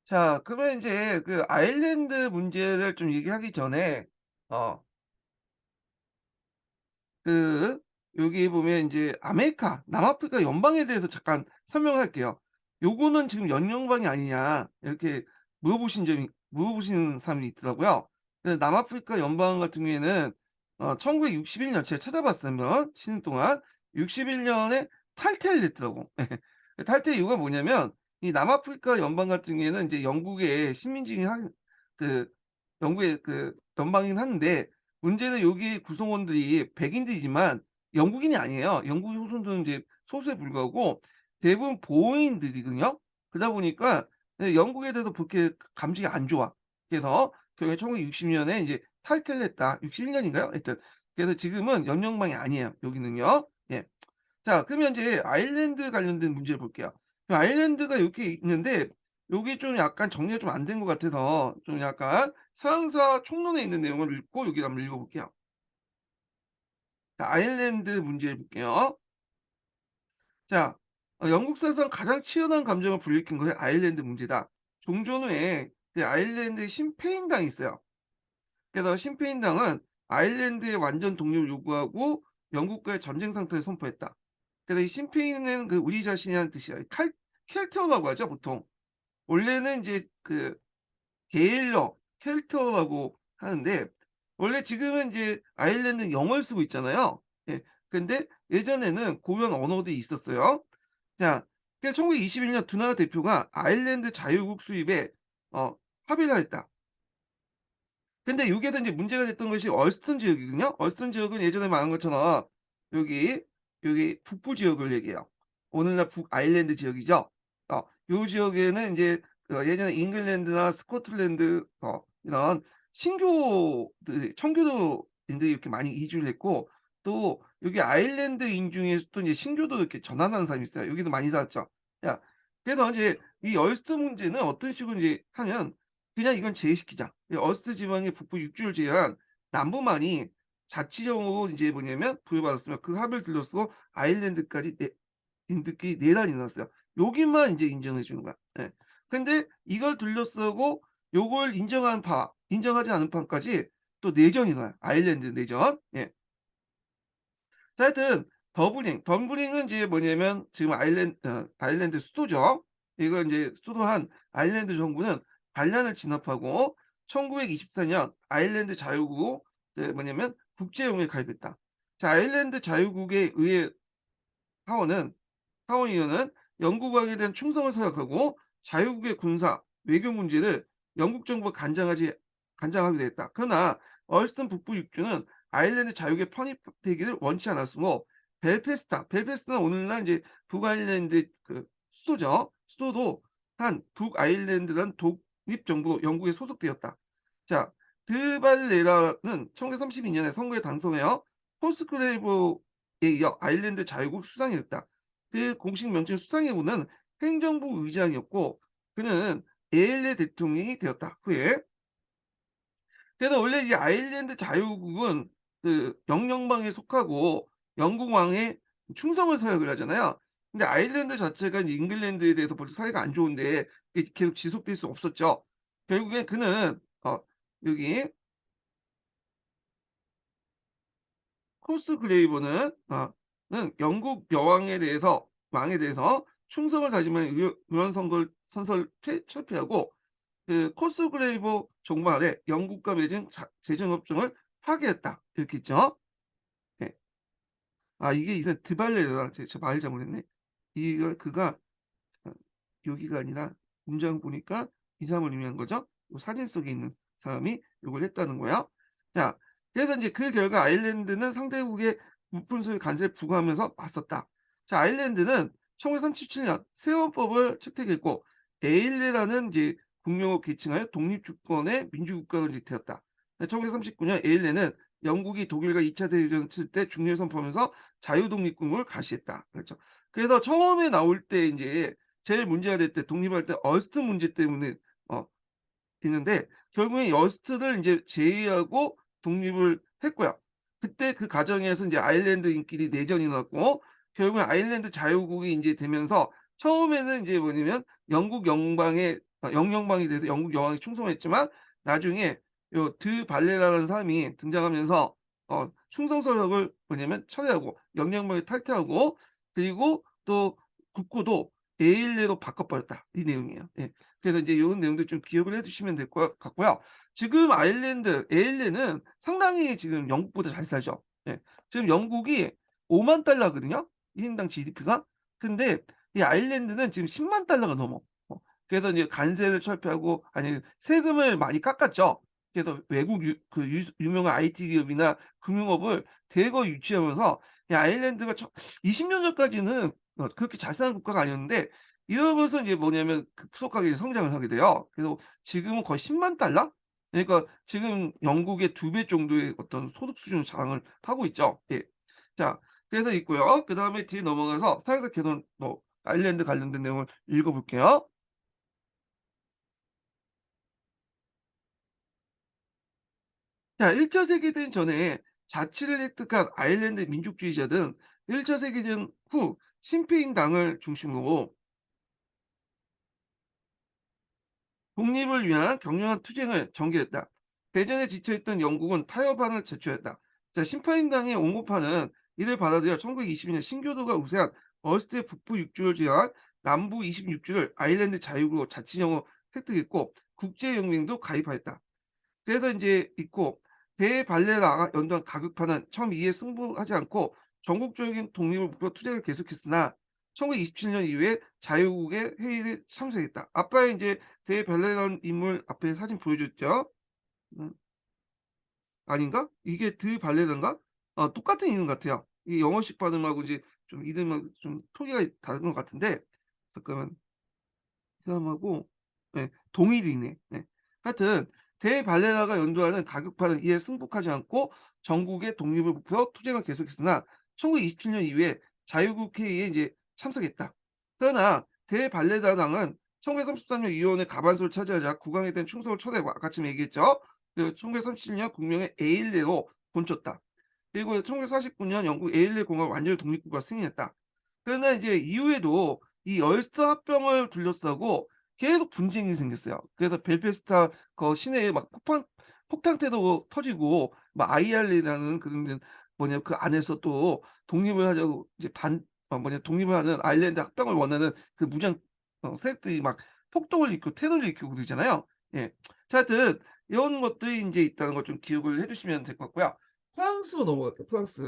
자, 그러면 인제 그 아일랜드 문제를 좀 얘기하기 전에 어 그 여기 보면 인제 아메리카, 남아프리카 연방에 대해서 잠깐 설명할게요. 요거는 지금 연연방이 아니냐 이렇게 물어보시는 사람이 있더라고요. 근데 남아프리카 연방 같은 경우에는 1961년 제가 찾아봤어요 한번 쉬는 동안. 61 년에 탈퇴를 했더라고. 예. 탈퇴 이유가 뭐냐면 이 남아프리카 연방 같은 경우에는 인제 영국의 식민지긴 한 그 영국의 그 연방이긴 한데 문제는 여기 구성원들이 백인들이지만 영국인이 아니에요. 영국 후손들은 이제 소수에 불과하고 대부분 보호인들이거든요. 그러다 보니까 영국에 대해서 그렇게 감정이 안 좋아. 그래서 결국에 1960 년에 이제 탈퇴를 했다. 61 년인가요? 하여튼 그래서 지금은 연령방이 아니에요, 여기는요. 예. 자, 그러면 이제 아일랜드 관련된 문제를 볼게요. 그 아일랜드가 이렇게 있는데 요게 좀 약간 정리가 좀 안 된 것 같아서 좀 약간 서양사 총론에 있는 내용을 읽고 여기 한번 읽어 볼게요. 자, 아일랜드 문제 볼게요. 자, 영국 사상 가장 치열한 감정을 불리킨 것이 아일랜드 문제다. 종전 후에 그 아일랜드에 신페인당이 있어요. 그래서 신페인당은 아일랜드의 완전 독립을 요구하고 영국과의 전쟁 상태를 선포했다. 그래서 이 신페인은 그 우리 자신이라는 뜻이에요. 칼 켈트어라고 하죠, 보통. 원래는 이제 그 게일러, 켈트어라고 하는데 원래 지금은 이제 아일랜드는 영어를 쓰고 있잖아요. 예. 근데 예전에는 고유한 언어들이 있었어요. 자, 그래서 1921년 두 나라 대표가 아일랜드 자유국 수립에 어 합의를 했다. 근데 여기에서 인제 문제가 됐던 것이 얼스턴 지역이거든요. 얼스턴 지역은 예전에 말한 것처럼 여기, 여기 북부 지역을 얘기해요. 오늘날 북아일랜드 지역이죠. 요 지역에는 인제 예전에 잉글랜드나 스코틀랜드 이런 신교들이 청교도인들이 이렇게 많이 이주를 했고 또 여기 아일랜드인 중에서도 이제 신교도를 이렇게 전환하는 사람이 있어요. 여기도 많이 살았죠. 자, 그래서 인제 이 얼스턴 문제는 어떤 식으로 인제 하면 그냥 이건 제외시키자. 이 어스트 지방의 북부 6 주를 제외한 남부만이 자치령으로 인제 뭐냐면 부여받았으면 그 합의를 둘러싸고 아일랜드까지 인들끼리 내란이 났어요. 여기만 인제 인정해 주는 거야. 예. 근데 이걸 둘러싸고 요걸 인정하지 않은 파까지 또 내전이 나요. 아일랜드 내전. 예. 자, 하여튼 덤블링은 이제 뭐냐면 지금 아일랜드 수도죠. 이거 인제 수도한 아일랜드 정부는 반란을 진압하고 1924년 아일랜드 자유국 뭐냐면 국제연맹에 가입했다. 자, 아일랜드 자유국에 의해 하원은 하원의원은 영국왕에 대한 충성을 서약하고 자유국의 군사, 외교 문제를 영국 정부가 간장하게 됐다. 그러나 얼스턴 북부 6주는 아일랜드 자유국에 편입되기를 원치 않았으므로 벨패스트는 오늘날 이제 북아일랜드 그 수도죠. 수도도 한 북아일랜드라는 독립정부 영국에 소속되었다. 자, 드발레라는 1932 년에 선거에 당선하여 포스크레이브에 이어 아일랜드 자유국 수상이 됐다. 그 공식 명칭 수상해오는 행정부 의장이었고 그는 에일레 대통령이 되었다. 후에 그래서 원래 이 아일랜드 자유국은 그 영령방에 속하고 영국 왕의 충성을 서약을 하잖아요. 근데 아일랜드 자체가 이제 잉글랜드에 대해서 별로 사이가 안 좋은데 이게 계속 지속될 수 없었죠. 결국에 그는 여기 코스그레이브는 는 영국 여왕에 대해서 왕에 대해서 충성을 다짐하는 의원 선거를 철폐하고 그 코스그레이브 정부 아래 영국과 맺은 재정 협정을 파기했다. 이렇게 있죠. 예. 이게 이제 드발레르랑 제가 말을 잘못했네. 이거 그가 어 여기가 아니라 문장 보니까 이 사람을 의미한 거죠. 요 사진 속에 있는 사람이 요걸 했다는 거예요. 자, 그래서 인제 그 결과 아일랜드는 상대국의 무분수의 간세를 부과하면서 맞섰다. 자, 아일랜드는 1937년 세원법을 채택했고 에일레라는 이제 국명을 계칭하여 독립주권의 민주국가가 이제 되었다. 1939년 에일레는 영국이 독일과 2차 대전 칠 때 중립을 선포하면서 자유독립군을 가시했다. 그렇죠. 그래서 처음에 나올 때 인제 제일 문제가 될 때 독립할 때 얼스트 문제 때문에 어 있는데 결국에 얼스트를 인제 제의하고 독립을 했고요. 그때 그 과정에서 인제 아일랜드인끼리 내전이 났고 결국에 아일랜드 자유국이 인제 되면서 처음에는 인제 뭐냐면 영국 영방의 영영방에 대해서 영국 여왕이 충성했지만 나중에 요 드 발레라는 사람이 등장하면서 충성서력을 뭐냐면 철회하고 영영방을 탈퇴하고 그리고 또 국호도 에일레로 바꿔 버렸다. 이 내용이에요. 예. 그래서 인제 요런 내용들 좀 기억을 해 두시면 될 것 같고요. 지금 아일랜드 에일레는 상당히 지금 영국보다 잘 살죠. 예. 지금 영국이 50,000 달러거든요, 1 인당 GDP가. 근데 이 아일랜드는 지금 100,000 달러가 넘어. 그래서 이제 관세를 철폐하고 아니 세금을 많이 깎았죠. 그래서 외국 유명한 IT 기업이나 금융업을 대거 유치하면서 이 아일랜드가 20년 전까지는 그렇게 잘 사는 국가가 아니었는데 이러면서 이제 뭐냐면 급속하게 성장을 하게 돼요. 그래서 지금은 거의 100,000 달러? 그러니까 지금 영국의 2배 정도의 어떤 소득 수준을 자랑을 하고 있죠. 예. 자, 그래서 있고요. 그다음에 뒤에 넘어가서 사회적 개선 아일랜드 관련된 내용을 읽어 볼게요. 자, 1차 세계대전 전에 자치를 획득한 아일랜드 민족주의자들은 1차 세계대전 후 신페인당을 중심으로 독립을 위한 격렬한 투쟁을 전개했다. 대전에 지쳐있던 영국은 타협안을 제출했다. 자, 신파인당의 온고파는 이를 받아들여 1922년 신교도가 우세한 얼스테 북부 6주를 제외한 남부 26주를 아일랜드 자유구로 자치령으로 획득했고 국제연맹도 가입하였다. 그래서 인제 있고 대발레라가 연도한 가극파는 처음 이에 승복하지 않고 전국적인 독립을 목표로 투쟁을 계속했으나 1927년 이후에 자유국의 회의에 참석했다. 아빠의 인제 대발레라는 인물 앞에 사진 보여줬죠. 음 아닌가? 이게 드 발레르인가? 똑같은 이름 같아요. 이 영어식 발음하고 이제 좀 이름하고 좀 토기가 다른 것 같은데 잠깐만 사람하고 예 동일이네. 예. 하여튼 대발레라가 연주하는 다극파는 이에 승복하지 않고 전국의 독립을 목표로 투쟁을 계속했으나 1927년 이후에 자유국 회의에 이제 참석했다. 그러나 대발레다당은 1933년 위원회 가반수를 차지하자 국왕에 대한 충성을 초래하고 아까쯤 얘기했죠. 그 1937년 국명의 에일레로 본쳤다. 그리고 1949년 영국 에일레 공화국 완전히 독립국가 승인했다. 그러나 이제 이후에도 이 열스트 합병을 둘러싸고 계속 분쟁이 생겼어요. 그래서 벨페스타 시내에 막 폭탄 테러가 터지고 막 IRA라는 그런 게 뭐냐 그 안에서 또 독립을 하자고 이제 독립을 하는 아일랜드 합병을 원하는 그 무장 세력들이 막 폭동을 일으키고 테러를 일으키고 그러잖아요. 예. 자, 하여튼 이런 것들이 인제 있다는 걸 좀 기억을 해 두시면 될 것 같고요. 프랑스로 넘어갈게요, 프랑스.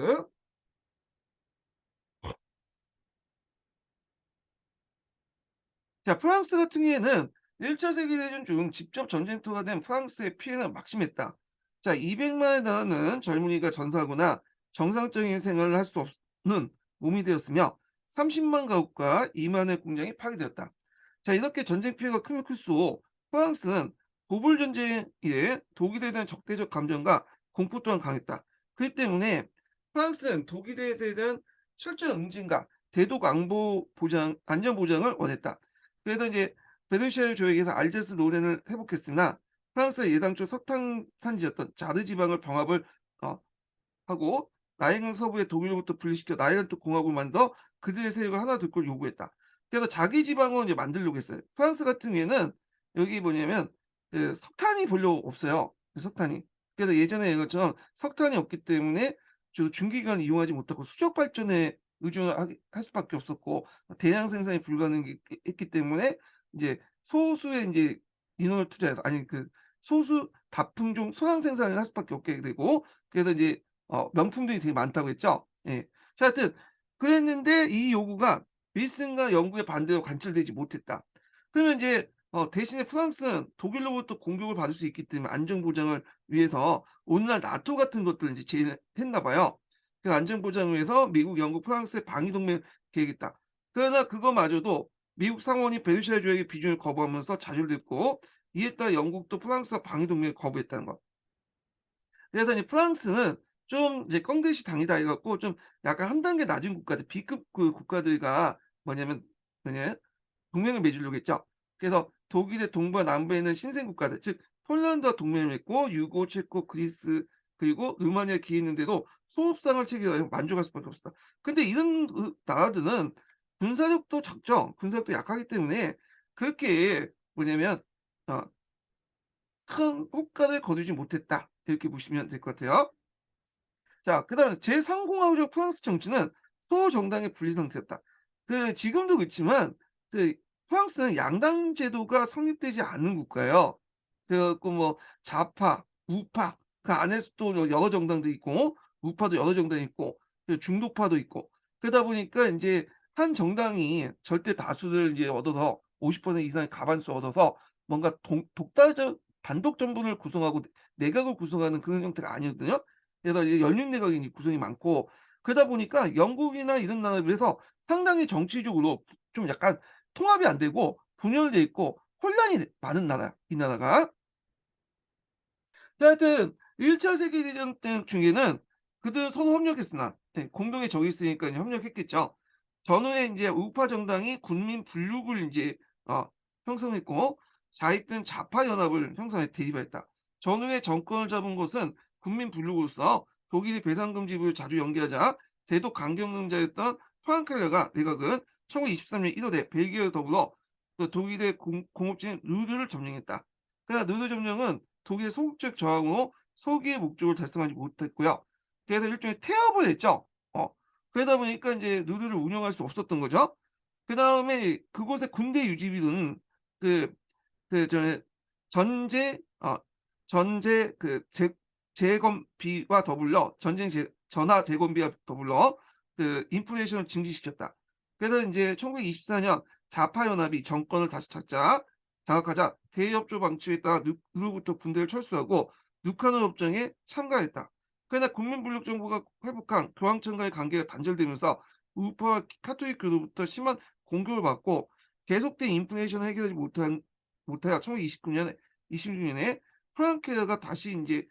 자, 프랑스 같은 경우에는 1차 세계대전 중 직접 전쟁터가 된 프랑스의 피해는 막심했다. 자, 200만에 달하는 젊은이가 전사하거나 정상적인 생활을 할 수 없는 몸이 되었으며 30만 가구가 2만의 공장이 파괴되었다. 자, 이렇게 전쟁 피해가 크면 클수록 프랑스는 보불 전쟁 이래 독일에 대한 적대적 감정과 공포 또한 강했다. 그렇기 때문에 프랑스는 독일에 대한 철저한 응징과 대독 안보 보장 안전 보장을 원했다. 그래서 이제 베르사유 조약에서 알제스 노렌을 회복했으나 프랑스의 예당초 석탄 산지였던 자르 지방을 병합을 어 하고 나일강 서부에 독일로부터 분리시켜 나일란트 공화국을 만들어 그들의 세력을 하나 둘 걸 요구했다. 그래서 자기 지방을 이제 만들려고 했어요. 프랑스 같은 경우에는 여기 뭐냐면 그 석탄이 별로 없어요, 그 석탄이. 그래서 예전에 얘기한 것처럼 석탄이 없기 때문에 주로 중기관을 이용하지 못하고 수력 발전에 의존을 하기 할 수밖에 없었고 대량 생산이 불가능했기 때문에 인제 소수의 인제 인원을 투자해서 아니 그 소수 다품종 소량 생산을 할 수밖에 없게 되고 그래서 이제 명품들이 되게 많다고 했죠. 예. 자, 하여튼 그랬는데 이 요구가 윌슨과 영국의 반대로 관철되지 못했다. 그러면 인제 대신에 프랑스는 독일로부터 공격을 받을 수 있기 때문에 안전 보장을 위해서 오늘날 나토 같은 것들을 인제 제의했나 봐요. 그 안전 보장을 위해서 미국, 영국, 프랑스의 방위 동맹을 계획했다. 그러나 그거마저도 미국 상원이 베르사유 조약의 비준을 거부하면서 좌절됐고 이에 따라 영국도 프랑스와 방위 동맹을 거부했다는 거. 그래서 이제 프랑스는 좀 이제 꽝대시 당이다 해 갖고 좀 약간 한 단계 낮은 국가들 B급 그 국가들과 뭐냐 동맹을 맺으려고 했죠. 그래서 독일의 동부와 남부에 있는 신생 국가들 즉 폴란드와 동맹을 맺고 유고, 체코, 그리스 그리고 루마니아에 기했는데도 소업상을 체결하여 만족할 수밖에 없었다. 근데 이런 나라들은 군사력도 적죠. 군사력도 약하기 때문에 그렇게 뭐냐면 어 '큰 효과를 거두지 못했다.' 이렇게 보시면 될 것 같아요. 자, 그다음에 제3공화국 프랑스 정치는 소정당의 분리 상태였다. 지금도 그렇지만 그 프랑스는 양당 제도가 성립되지 않은 국가예요. 그래 갖고 뭐 좌파, 우파 그 안에서 또 여러 정당도 있고 우파도 여러 정당이 있고 중도파도 있고 그러다 보니까 인제 한 정당이 절대 다수를 이제 얻어서 50% 이상의 과반수 얻어서 뭔가 동 독다적 단독 정부를 구성하고 내각을 구성하는 그런 형태가 아니거든요. 그래서 이제 연립 내각이 구성이 많고 그러다 보니까 영국이나 이런 나라에 비해서 상당히 정치적으로 좀 약간 통합이 안 되고 분열돼 있고 혼란이 많은 나라야, 이 나라가. 하여튼 1차 세계대전 때 중에는 그들은 서로 협력했으나 공동의 적이 있으니까 이제 협력했겠죠. 전후에 인제 우파 정당이 군민 분력을 인제 어 형성했고 자익된 좌파 연합을 형성해 대립하였다. 전후에 정권을 잡은 것은 군민 분력으로서 독일이 배상금지법을 자주 연기하자 대독 강경응자였던 프랑크레가 내각은 1923년 1 월에 벨기에와 더불어 독일의 공업진 루르를 점령했다. 그러나 루르 점령은 독일의 소극적 저항으로 소기의 목적을 달성하지 못했고요. 그래서 일종의 태업을 했죠. 어 그러다 보니까 인제 루르를 운영할 수 없었던 거죠. 그다음에 그곳의 군대 유지비는 그 저 전제 전제 재건비와 더불어 전화 재건비와 더불어 인플레이션을 증지시켰다. 그래서 인제 1924년 좌파 연합이 정권을 다시 장악하자 대협조 방침에 따라 누르부터 군대를 철수하고 육한을 협정에 참가했다. 그러나 국민불력 정부가 회복한 교황청과의 관계가 단절되면서 우파와 카톨릭교로부터 심한 공격을 받고 계속된 인플레이션을 해결하지 못하여 1929 년에 26 년에 프랑케가 다시 인제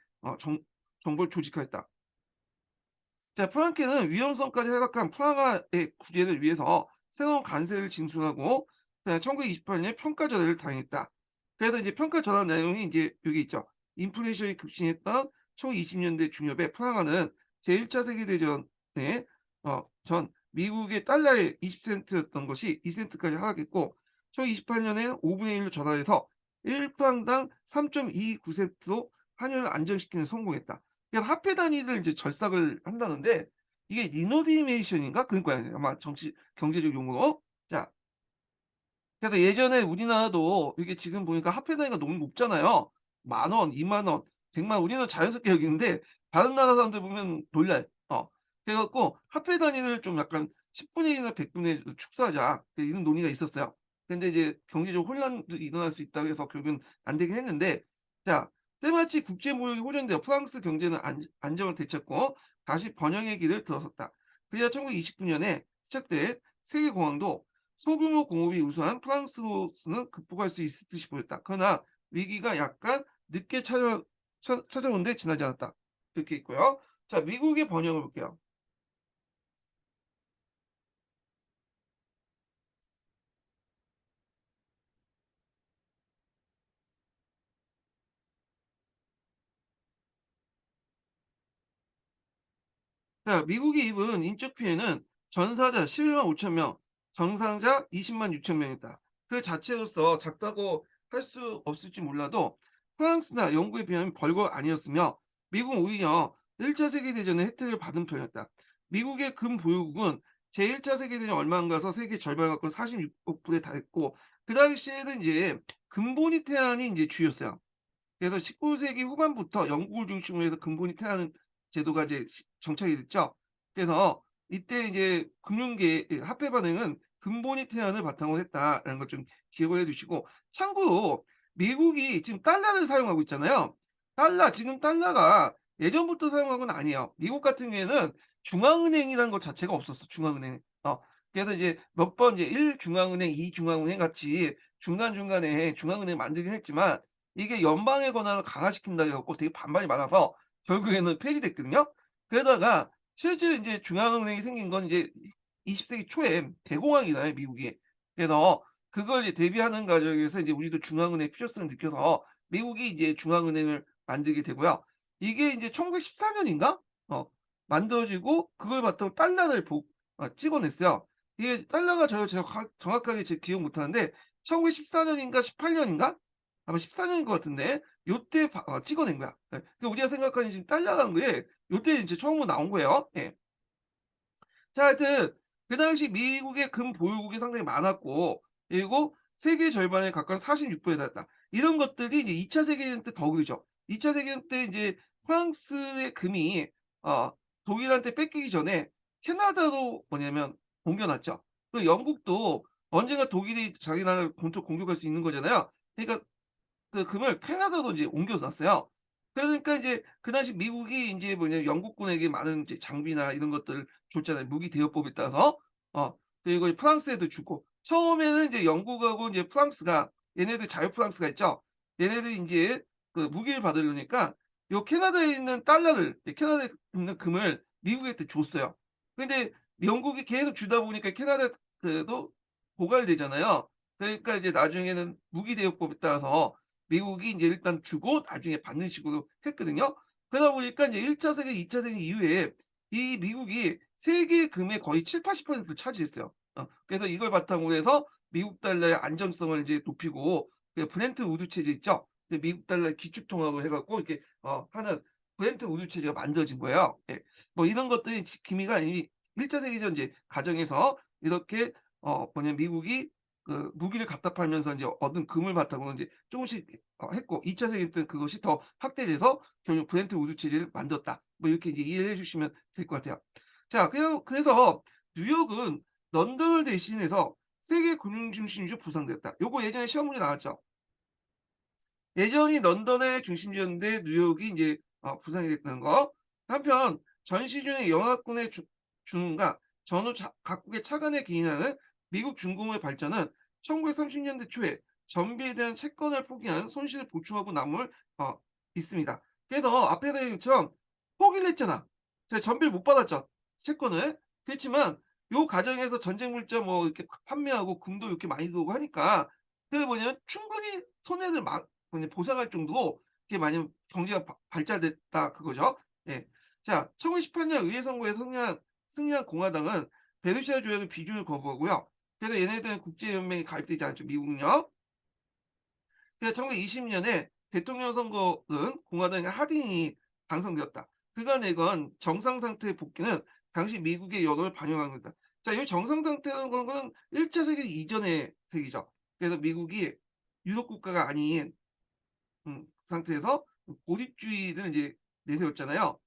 정부를 조직하였다. 자, 프랑케는 위험성까지 해박한 프라하의 구제를 위해서 새로운 관세를 징수하고 그다음에 1928 년에 평가절하를 당했다. 그래서 이제 평가 절하 내용이 인제 여기 있죠. 인플레이션이 급증했던 1920 년대 중엽에 프라하는 제1차 세계대전에 전 미국의 달러의 20 센트였던 것이 2 센트까지 하락했고 1928 년에 5 분의 1로 절하해서 1 프랑당 3.29 센트로 환율을 안정시키는 데 성공했다. 그러니까 화폐 단위를 이제 절삭을 한다는데 이게 리노디메이션인가? 그럴 거예요. 아마 정치 경제적 용어로. 자, 그래서 예전에 우리나라도 이게 지금 보니까 화폐 단위가 너무 높잖아요. 10,000원, 20,000원, 100만 우리는 자연스럽게 여기는데 다른 나라 사람들 보면 놀라요. 그래 갖고 화폐 단위를 좀 약간 10 분의 1 이나 100 분의 1 축소하자. 이런 논의가 있었어요. 근데 이제 경제적 혼란도 일어날 수 있다고 해서 결국은 안 되긴 했는데 자, 때마치 국제 무역이 호전되어 프랑스 경제는 안정을 되찾고 다시 번영의 길을 들어섰다. 그리하 1929 년에 시작된 세계 공황도 소규모 공업이 우수한 프랑스로서는 극복할 수 있을 듯이 보였다. 그러나 위기가 약간 늦게 찾아온 데 지나지 않았다. 이렇게 있고요. 자, 미국의 번영을 볼게요. 자, 미국이 입은 인적 피해는 전사자 11만 5천 명, 정상자 20만 6천 명이다. 그 자체로서 작다고 할 수 없을지 몰라도 프랑스나 영국에 비하면 별거 아니었으며 미국은 오히려 1차 세계대전의 혜택을 받은 편이었다. 미국의 금 보유국은 제1차 세계대전 얼마 안 가서 세계 절반 가까운 46억 불에 달했고 그 당시에는 이제 근본이 태안이 인제 주였어요. 그래서 19 세기 후반부터 영국을 중심으로 해서 근본이 태하는 제도가 이제 정착이 됐죠. 그래서 이때 이제 금융계 화폐 발행은 근본이 태안을 바탕으로 했다라는 걸 좀 기억을 해 두시고 참고로 미국이 지금 달러를 사용하고 있잖아요. 지금 달러가 예전부터 사용한 건 아니에요. 미국 같은 경우에는 중앙은행이라는 것 자체가 없었어, 중앙은행. 그래서 이제 몇 번 이제 1 중앙은행, 2 중앙은행 같이 중간중간에 중앙은행 만들긴 했지만 이게 연방의 권한을 강화시킨다 해 갖고 되게 반발이 많아서 결국에는 폐지됐거든요. 그러다가 실제로 인제 중앙은행이 생긴 건 이제 20 세기 초에 대공황이잖아요, 미국이. 그래서 그걸 이제 대비하는 과정에서 이제 우리도 중앙은행의 필요성을 느껴서 미국이 이제 중앙은행을 만들게 되고요. 이게 인제 1914 년인가? 만들어지고 그걸 바탕으로 달러를 찍어냈어요. 이게 달러가 제가 정확하게 기억 못 하는데 1914 년인가 18 년인가? 아마 14 년인 것 같은데 요때 찍어낸 거야. 예. 그 우리가 생각하는 지금 달러라는 게 요때 이제 처음으로 나온 거예요. 예. 자 하여튼 그 당시 미국의 금 보유국이 상당히 많았고 그리고 세계 절반에 가까운 46%에 달했다. 이런 것들이 이제 2차 세계대전 때 더 그러죠. 2차 세계대전 때 이제 프랑스의 금이 어 독일한테 뺏기기 전에 캐나다로 뭐냐면 옮겨놨죠. 그 영국도 언젠가 독일이 자기 나라를 공격할 수 있는 거잖아요. 그러니까 그 금을 캐나다로 이제 옮겨 놨어요. 그러니까 이제 그 당시 미국이 인제 뭐냐면 영국군에게 많은 이제 장비나 이런 것들을 줬잖아요, 무기 대여법에 따라서. 어 그리고 이 프랑스에도 주고 처음에는 이제 영국하고 이제 프랑스가 얘네들 자유 프랑스가 있죠. 얘네들이 인제 그 무기를 받으려니까 요 캐나다에 있는 달러를 캐나다에 있는 금을 미국한테 줬어요. 근데 영국이 계속 주다 보니까 캐나다 그도 고갈되잖아요. 그러니까 이제 나중에는 무기 대여법에 따라서 미국이 인제 일단 주고 나중에 받는 식으로 했거든요. 그러다 보니까 인제 1차 세계, 2차 세계 이후에 이 미국이 세계 금의 거의 70-80%를 차지했어요. 그래서 이걸 바탕으로 해서 미국 달러의 안정성을 이제 높이고 그 브렌트 우드 체제 있죠? 그 미국 달러의 기축통화로 해 갖고 이렇게 하는 브렌트 우드 체제가 만들어진 거예요. 예. 뭐 이런 것들이 기미가 이미 1차 세계전 이제 과정에서 이렇게 뭐냐면 미국이 그 무기를 갖다 팔면서 인제 얻은 금을 바탕으로 인제 쪼금씩 했고 2차 세계 때는 그것이 더 확대돼서 결국 브렌트 우드 체제를 만들었다. 뭐 이렇게 이제 이해를 해 주시면 될 것 같아요. 자 그래서 뉴욕은 런던을 대신해서 세계 금융 중심지로 부상되었다. 요거 예전에 시험 문제 나왔죠. 예전이 런던의 중심지였는데 뉴욕이 인제 부상이 됐다는 거. 한편 전시중의 영하권의 중흥과 전후 각국의 차관에 기인하는 미국 중공의 발전은 1930 년대 초에 전비에 대한 채권을 포기한 손실을 보충하고 남을 있습니다. 그래서 앞에서 얘기한 것처럼 포기를 했잖아. 전비를 못 받았죠, 채권을. 그렇지만 요 과정에서 전쟁 물자 뭐 이렇게 판매하고 금도 이렇게 많이 들어오고 하니까 그게 뭐냐면 충분히 손해를 보상할 정도로 이게 만약 경제가 발달됐다 그거죠. 예. 자 1918년 의회 선거에 승리한 공화당은 베르사유 조약의 비준을 거부하고요. 그래서 얘네들은 국제 연맹에 가입되지 않죠, 미국은요. 그래서 1920 년에 대통령 선거는 공화당의 하딩이 당선되었다. 그가 내건 정상 상태의 복귀는 당시 미국의 여론을 반영한 겁니다. 자 이 정상 상태라는 건 1차 세계 이전의 세계죠. 그래서 미국이 유럽 국가가 아닌 그 상태에서 고립주의를 인제 내세웠잖아요.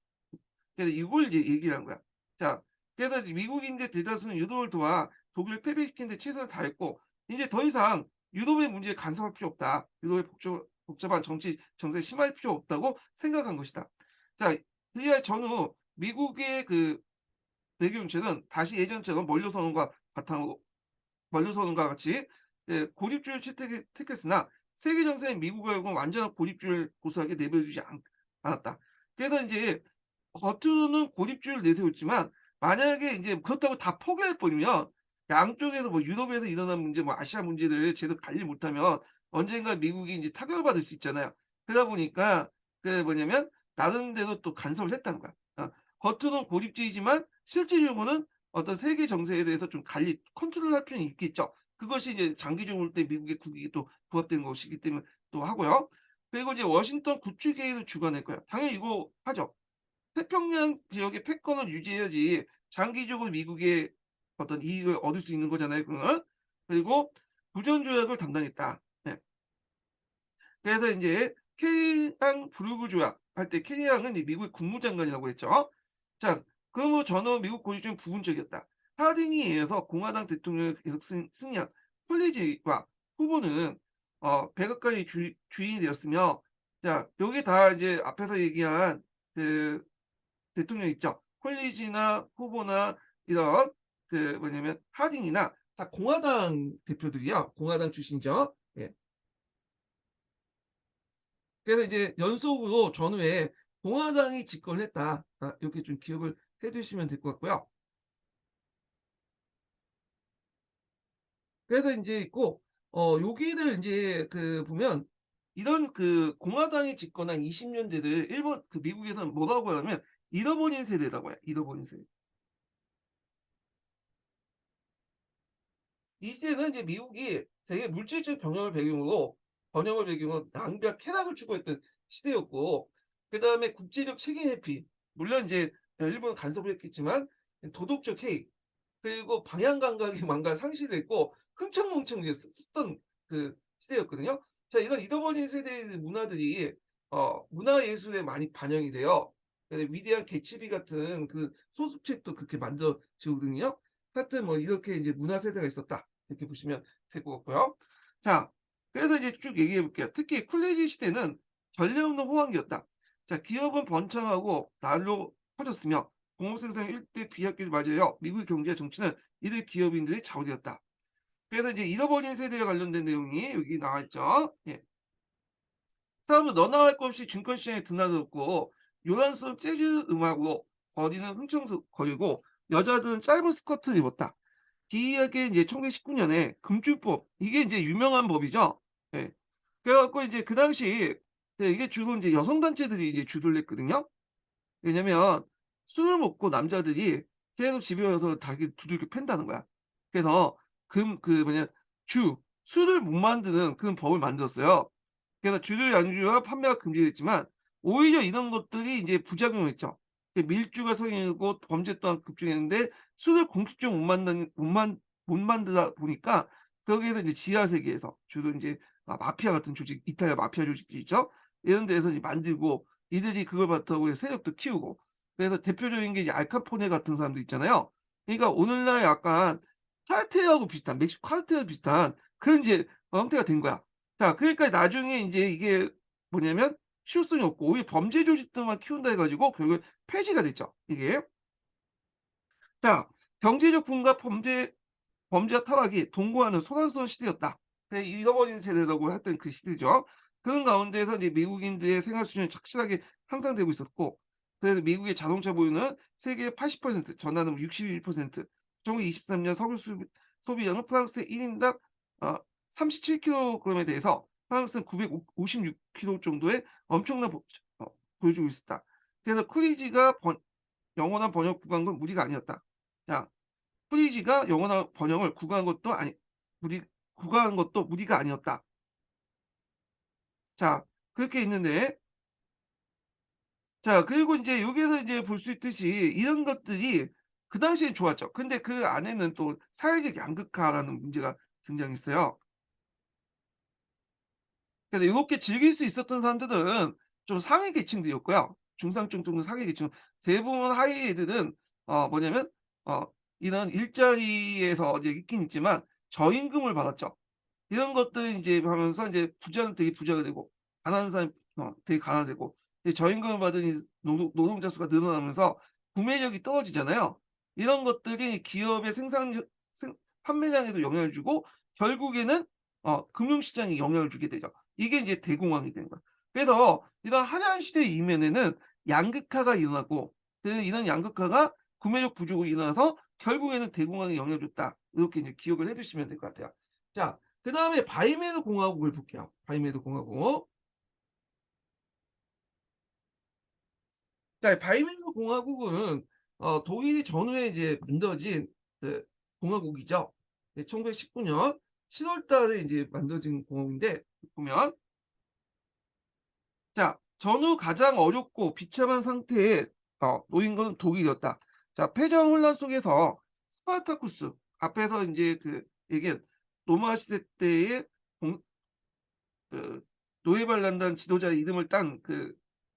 그래서 이걸 이제 얘기를 한 거야. 자 그래서 이제 미국인들 대다수는 유럽을 도와 독일을 패배시키는 데 최선을 다했고 인제 더 이상 유럽의 문제에 간섭할 필요 없다. 유럽의 복잡한 정치 정세에 심할 필요 없다고 생각한 것이다. 자 이에 전후 미국의 그 외교 정책은 다시 예전처럼 멀리서는과 같이 고립주의를 택했으나 세계 정세인 미국하고는 완전한 고립주의를 고수하게 내버려 두지 않았다. 그래서 인제 겉으로는 고립주의를 내세웠지만 만약에 인제 그렇다고 다 포기할 뿐이면 양쪽에서 뭐 유럽에서 일어난 문제 뭐 아시아 문제를 제대로 관리 못하면 언젠가 미국이 인제 타격을 받을 수 있잖아요. 그러다 보니까 그 뭐냐면 나름대로 또 간섭을 했다는 거야. 겉으로는 고립주의지만 실질적으로는 어떤 세계 정세에 대해서 좀 관리 컨트롤할 필요는 있겠죠. 그것이 이제 장기적으로 볼 때 미국의 국익이 또 부합되는 것이기 때문에 또 하고요. 그리고 이제 워싱턴 구축 계획을 주관했고요. 당연히 이거 하죠. 태평양 지역의 패권을 유지해야지 장기적으로 미국의 어떤 이익을 얻을 수 있는 거잖아요, 그거는. 그리고 구전 조약을 담당했다. 네. 그래서 인제 K양 불후보 조약 할 때 K양은 이제 미국의 국무장관이라고 했죠. 자 그 전후 미국 고시 중 부분적이었다. 하딩에 의해서 공화당 대통령을 계속 승리한 콜리지와 후보는 백악관의 주인이 되었으며 자 요게 다 이제 앞에서 얘기한 그 대통령 있죠. 콜리지나 후보나 이런 그 뭐냐면 하딩이나 다 공화당 대표들이야. 공화당 출신이죠. 예. 그래서 이제 연속으로 전후에 공화당이 집권을 했다. 이렇게 좀 기억을 해 두시면 될 것 같고요. 그래서 인제 있고 여기를 인제 그 보면 이런 그 공화당이 집권한 20 년대를 일본 그 미국에서는 뭐라고 하냐면 잃어버린 세대라고 해요. 잃어버린 세대. 이 세대는 이제 미국이 세계 물질적 번영을 배경으로 낭비와 쾌락을 추구했던 시대였고, 그다음에 국제적 책임 회피, 물론 이제 일본은 간섭을 했겠지만 도덕적 해이, 그리고 방향 감각이 뭔가 상실됐고 흥청망청 이제 쓰던 그 시대였거든요. 자, 이런 잃어버린 세대의 문화들이 문화예술에 많이 반영이 돼요. 그래서 위대한 개츠비 같은 그 소설책도 그렇게 만들어지거든요. 하여튼 뭐 이렇게 이제 문화 세대가 있었다, 이렇게 보시면 될 것 같고요. 자, 그래서 이제 쭉 얘기해 볼게요. 특히 콜레지 시대는 전례 없는 호황기였다. 자, 기업은 번창하고 날로 퍼졌으며 공업 생산 일대 비약기를 맞이하여 미국의 경제와 정치는 이들 기업인들의 좌우되었다. 그래서 이제 잃어버린 세대에 관련된 내용이 여기 나와 있죠. 예. 사람은 너나 할 것 없이 증권시장에 드나들었고, 요란스러운 재즈 음악으로 거리는 흥청거리고 여자들은 짧은 스커트를 입었다. 기이하게 이제 1919년에 금주법, 이게 이제 유명한 법이죠. 예. 그래 갖고 이제 그 당시, 이게 주로 이제 여성 단체들이 이제 주도를 했거든요. 왜냐면 술을 먹고 남자들이 계속 집에 와서 자기 두들겨 팬다는 거야. 그래서 뭐냐 주 술을 못 만드는 그런 법을 만들었어요. 그래서 주류 양주와 판매가 금지됐지만 오히려 이런 것들이 이제 부작용을 했죠. 밀주가 성행하고 범죄 또한 급증했는데 술을 공식적으로 못 만들다 보니까 거기에서 이제 지하 세계에서 주로 인제 마피아 같은 조직, 이탈리아 마피아 조직들 있죠. 이런 데에서 이제 만들고 이들이 그걸 바탕으로 해서 세력도 키우고, 그래서 대표적인 게 이제 알카포네 같은 사람들 있잖아요. 그러니까 오늘날 약간 카르텔하고 비슷한, 멕시코 카르텔하고 비슷한 그런 이제 형태가 된 거야. 자, 그러니까 나중에 인제 이게 뭐냐면 실효성이 없고 오히려 범죄 조직들만 키운다 해 가지고 결국에 폐지가 됐죠, 이게. 자, 경제적 부흥과 범죄와 타락이 동거하는 소란스러운 시대였다. 잃어버린 세대라고 했던 그 시대죠. 그런 가운데에서 이제 미국인들의 생활 수준이 착실하게 향상되고 있었고, 그래서 미국의 자동차 보유는 세계 80%, 전화는 61%, 1923년 석유 소비량은 프랑스의 1 인당 어 37kg에 대해서 프랑스는 956kg 정도의 엄청난 보여주고 있었다. 그래서 크루이지가 영원한 번역 구간은 무리가 아니었다. 자, 프리지가 영원한 번영을 무리 구가한 것도 무리가 아니었다. 자, 그렇게 있는데, 자, 그리고 인제 여기에서 이제 볼 수 있듯이 이런 것들이 그 당시엔 좋았죠. 근데 그 안에는 또 사회적 양극화라는 문제가 등장했어요. 그래서 요렇게 즐길 수 있었던 사람들은 좀 상위 계층들이었고요. 중상층 정도 상위 계층. 대부분 하위 애들은 뭐냐면 어 이런 일자리에서 이제 있긴 있지만 저임금을 받았죠. 이런 것들 인제 하면서 인제 부자는 되게 부자가 되고 가난한 사람이 되게 가난해지고, 이 저임금을 받은 이 노동자 수가 늘어나면서 구매력이 떨어지잖아요. 이런 것들이 기업의 판매량에도 영향을 주고 결국에는 금융시장에 영향을 주게 되죠. 이게 이제 대공황이 된 거야. 그래서 이런 화려한 시대 이면에는 양극화가 일어나고, 이런 양극화가 구매력 부족으로 일어나서 결국에는 대공황에 영향을 줬다. 이렇게 이제 기억을 해 두시면 될 것 같아요. 자, 그다음에 바이메르 공화국을 볼게요. 바이메르 공화국. 자, 바이메르 공화국은 독일이 전후에 이제 만들어진 그 공화국이죠. 네, 1919년 7월 달에 이제 만들어진 공화국인데, 보면 자, 전후 가장 어렵고 비참한 상태에 놓인 것은 독일이었다. 자, 패전 혼란 속에서 스파르타쿠스, 앞에서 인제 그 얘기한 로마 시대 때의 공 그 노예발란단 지도자의 이름을 딴 그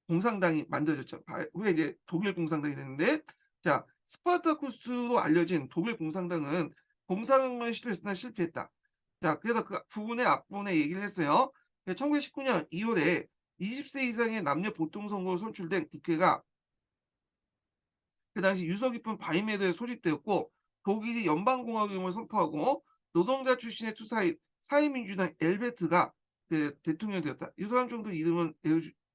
공산당이 만들어졌죠. 후에 이제 독일 공산당이 됐는데, 자, 스파르타쿠스로 알려진 독일 공산당은 공산혁명에 시도했으나 실패했다. 자, 그래서 그 부분의 앞부분에 얘기를 했어요. 1919년 2 월에 20세 이상의 남녀 보통 선거로 선출된 국회가 그 당시 유서 깊은 바이메르에 소집되었고, 독일이 연방공화국임을 선포하고 노동자 출신의 사회민주당 엘베트가 그 대통령이 되었다. 이 사람 정도 이름은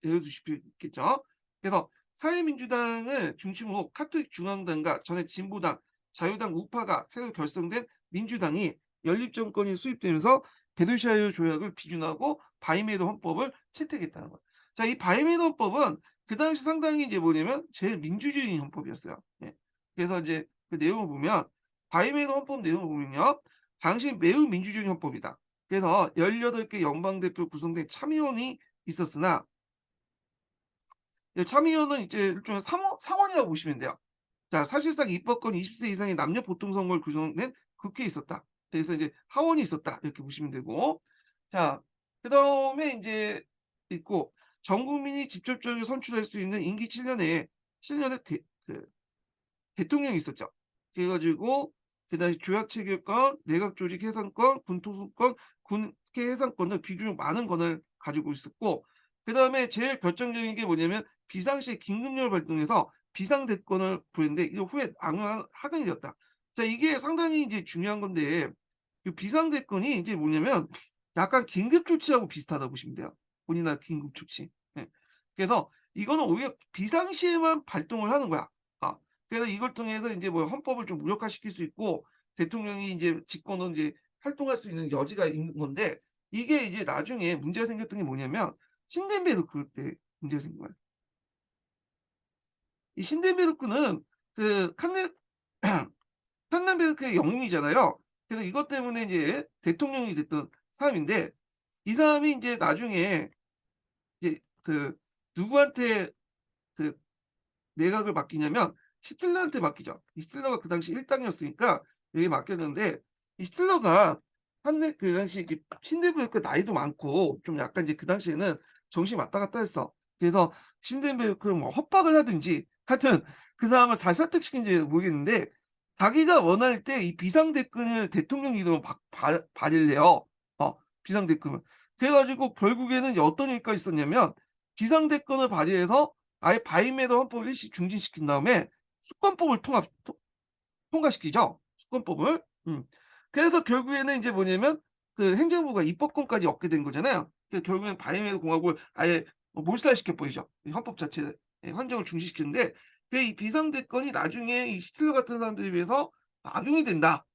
외워두시겠죠. 그래서 사회민주당을 중심으로 카톨릭 중앙당과 전에 진보당, 자유당 우파가 새로 결성된 민주당이 연립정권이 수립되면서 베르사유 조약을 비준하고 바이메르 헌법을 채택했다는 거예요. 자, 이 바이메르 헌법은 그 당시 상당히 이제 뭐냐면 제일 민주주의 헌법이었어요. 예. 그래서 이제 그 내용을 보면 바이메르 헌법 내용을 보면요, 당시 매우 민주주의 헌법이다. 그래서 18개 연방대표 구성된 참의원이 있었으나 참의원은 이제 일종의 상원이라고 보시면 돼요. 자, 사실상 입법권 20세 이상의 남녀 보통 선거를 구성된 국회에 있었다. 그래서 이제 하원이 있었다. 이렇게 보시면 되고. 자, 그다음에 인제 있고 전 국민이 직접적으로 선출할 수 있는 임기 7년의 대통령이 있었죠. 그래 가지고 그다음에 조약 체결권, 내각 조직 해산권, 군통수권, 국회 해산권 등 비교적 많은 권한을 가지고 있었고 그다음에 제일 결정적인 게 뭐냐면 비상시에 긴급령을 발동해서 비상대권을 부렸는데 이거 후에 하근이 되었다. 자, 이게 상당히 이제 중요한 건데 이 비상대권이 이제 뭐냐면 약간 긴급 조치하고 비슷하다고 보시면 돼요. 우리나라 긴급 조치. 예. 그래서 이거는 오히려 비상시에만 발동을 하는 거야. 아. 그래서 이걸 통해서 인제 뭐 헌법을 좀 무력화시킬 수 있고 대통령이 인제 집권은 인제 활동할 수 있는 여지가 있는 건데 이게 이제 나중에 문제가 생겼던 게 뭐냐면 신덴베르크 때 문제가 생긴 거예요. 이 신덴베르크는 그 칸넬 칸넨베르크의 영웅이잖아요. 그래서 이것 때문에 이제 대통령이 됐던 사람인데 이 사람이 인제 나중에 이제 누구한테 그 내각을 맡기냐면 히틀러한테 맡기죠. 히틀러가 그 당시 1 당이었으니까 여기에 맡겼는데 이 히틀러가 한때 그 당시 이렇게 신데베르크 나이도 많고 좀 약간 이제 그 당시에는 정신이 왔다 갔다 했어. 그래서 신데베르크를 뭐 협박을 하든지 하여튼 그 사람을 잘 설득시킨지 모르겠는데 자기가 원할 때 이 비상대권을 대통령 이름으로 바 발 발의를 해요. 비상대권을. 그래 가지고 결국에는 이제 어떤 일까지 있었냐면 비상대권을 발의해서 아예 바이메더 헌법을 일시 중진시킨 다음에 수권법을 통과시키죠. 수권법을. 그래서 결국에는 인제 뭐냐면 행정부가 입법권까지 얻게 된 거잖아요. 결국엔 바이에르 공화국을 아예 몰살시켜 버리죠. 이 헌법 자체를. 예, 헌정을 중지시키는데 이 비상대권이 나중에 이 히틀러 같은 사람들에 비해서 악용이 된다.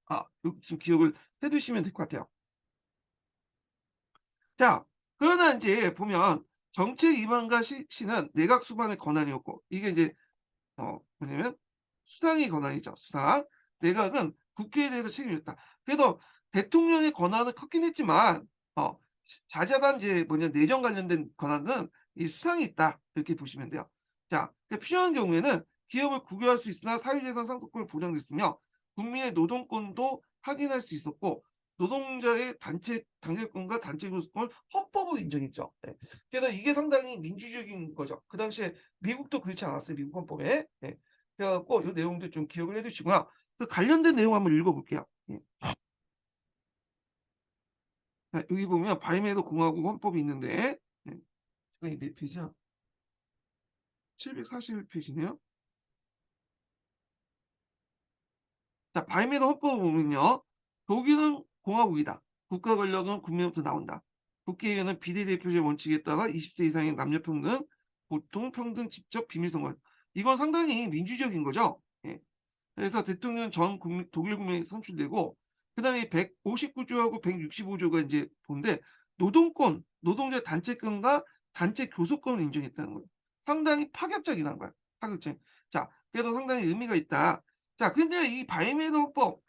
요거 좀 기억을 해 두시면 될 것 같아요. 자, 그러나 인제 보면 정책 위반과 실시는 내각 수반의 권한이었고 이게 인제 뭐냐면 수상의 권한이죠, 수상. 내각은 국회에 대해서 책임을 졌다. 그래서 대통령의 권한은 컸긴 했지만 자잘한 이제 내정 관련된 권한은 이 수상이 있다. 이렇게 보시면 돼요. 자, 필요한 경우에는 기업을 국유할 수 있으나 사유재산 상속권을 보장됐으며 국민의 노동권도 확인할 수 있었고 노동자의 단체권과 단체 교섭권을 헌법으로 인정했죠. 예. 그래서 이게 상당히 민주적인 거죠. 그 당시에 미국도 그렇지 않았어요, 미국 헌법에. 예. 그래 갖고 요 내용들 좀 기억을 해 두시고요. 관련된 내용 한번 읽어 볼게요. 예. 자, 여기 보면 바이메르 공화국 헌법이 있는데 이게 몇 페이지야? 741 페이지네요. 자, 바이메르 헌법을 보면요. 독일은 공화국이다. 국가 권력은 국민으로부터 나온다. 국회의원은 비례대표제 원칙에 따라 20세 이상의 남녀 평등, 보통 평등 직접 비밀 선거. 이건 상당히 민주적인 거죠. 예. 그래서 대통령은 전 국민 독일 국민이 선출되고 그다음에 159 조하고 165 조가 인제 본데 노동자 단체권과 단체 교섭권을 인정했다는 거예요. 상당히 파격적이라는 거야. 파격적. 자, 그래서 상당히 의미가 있다. 자, 근데 이 바이메르 헌법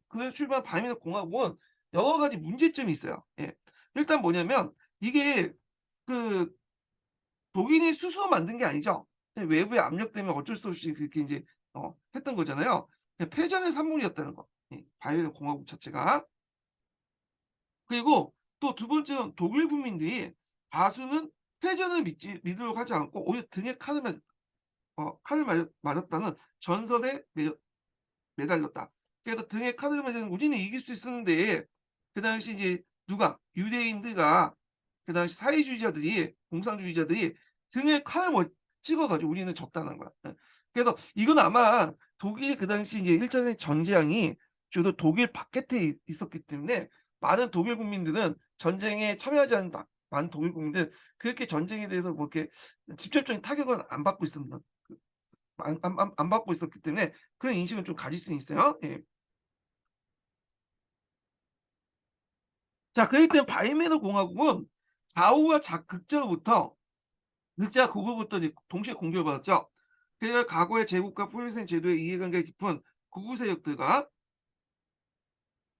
그에서 출발한 바이메르 공화국은 여러 가지 문제점이 있어요. 예. 일단 뭐냐면 이게 그 독일이 스스로 만든 게 아니죠. 외부의 압력 때문에 어쩔 수 없이 그렇게 인제 했던 거잖아요. 패전의 산물이었다는 거. 바이에른 공화국 자체가. 그리고 또 두 번째는 독일 국민들이 다수는 패전을 믿으려고 하지 않고 오히려 등에 칼을 맞았다는 전설에 매달렸다. 그래서 등에 칼을 맞으면 우리는 이길 수 있었는데 그 당시 이제 유대인들과 그 당시 사회주의자들이 공산주의자들이 등에 칼을 찍어 가지고 우리는 졌다는 거야. 예. 그래서 이건 아마 독일이 그 당시 이제 1 차 세계 전쟁이 주로 독일 바깥에 있었기 때문에 많은 독일 국민들은 전쟁에 참여하지 않는 많은 독일 국민들은 그렇게 전쟁에 대해서 뭐 이렇게 직접적인 타격을 안 받고 있었던 안 받고 있었기 때문에 그런 인식은 좀 가질 수는 있어요. 예. 자, 그렇기 때문에 바이에른 공화국은 좌우와 극자 극우부터 이제 동시에 공격을 받았죠. 그래서 과거의 제국과 포유생 제도의 이해관계가 깊은 극우 세력들과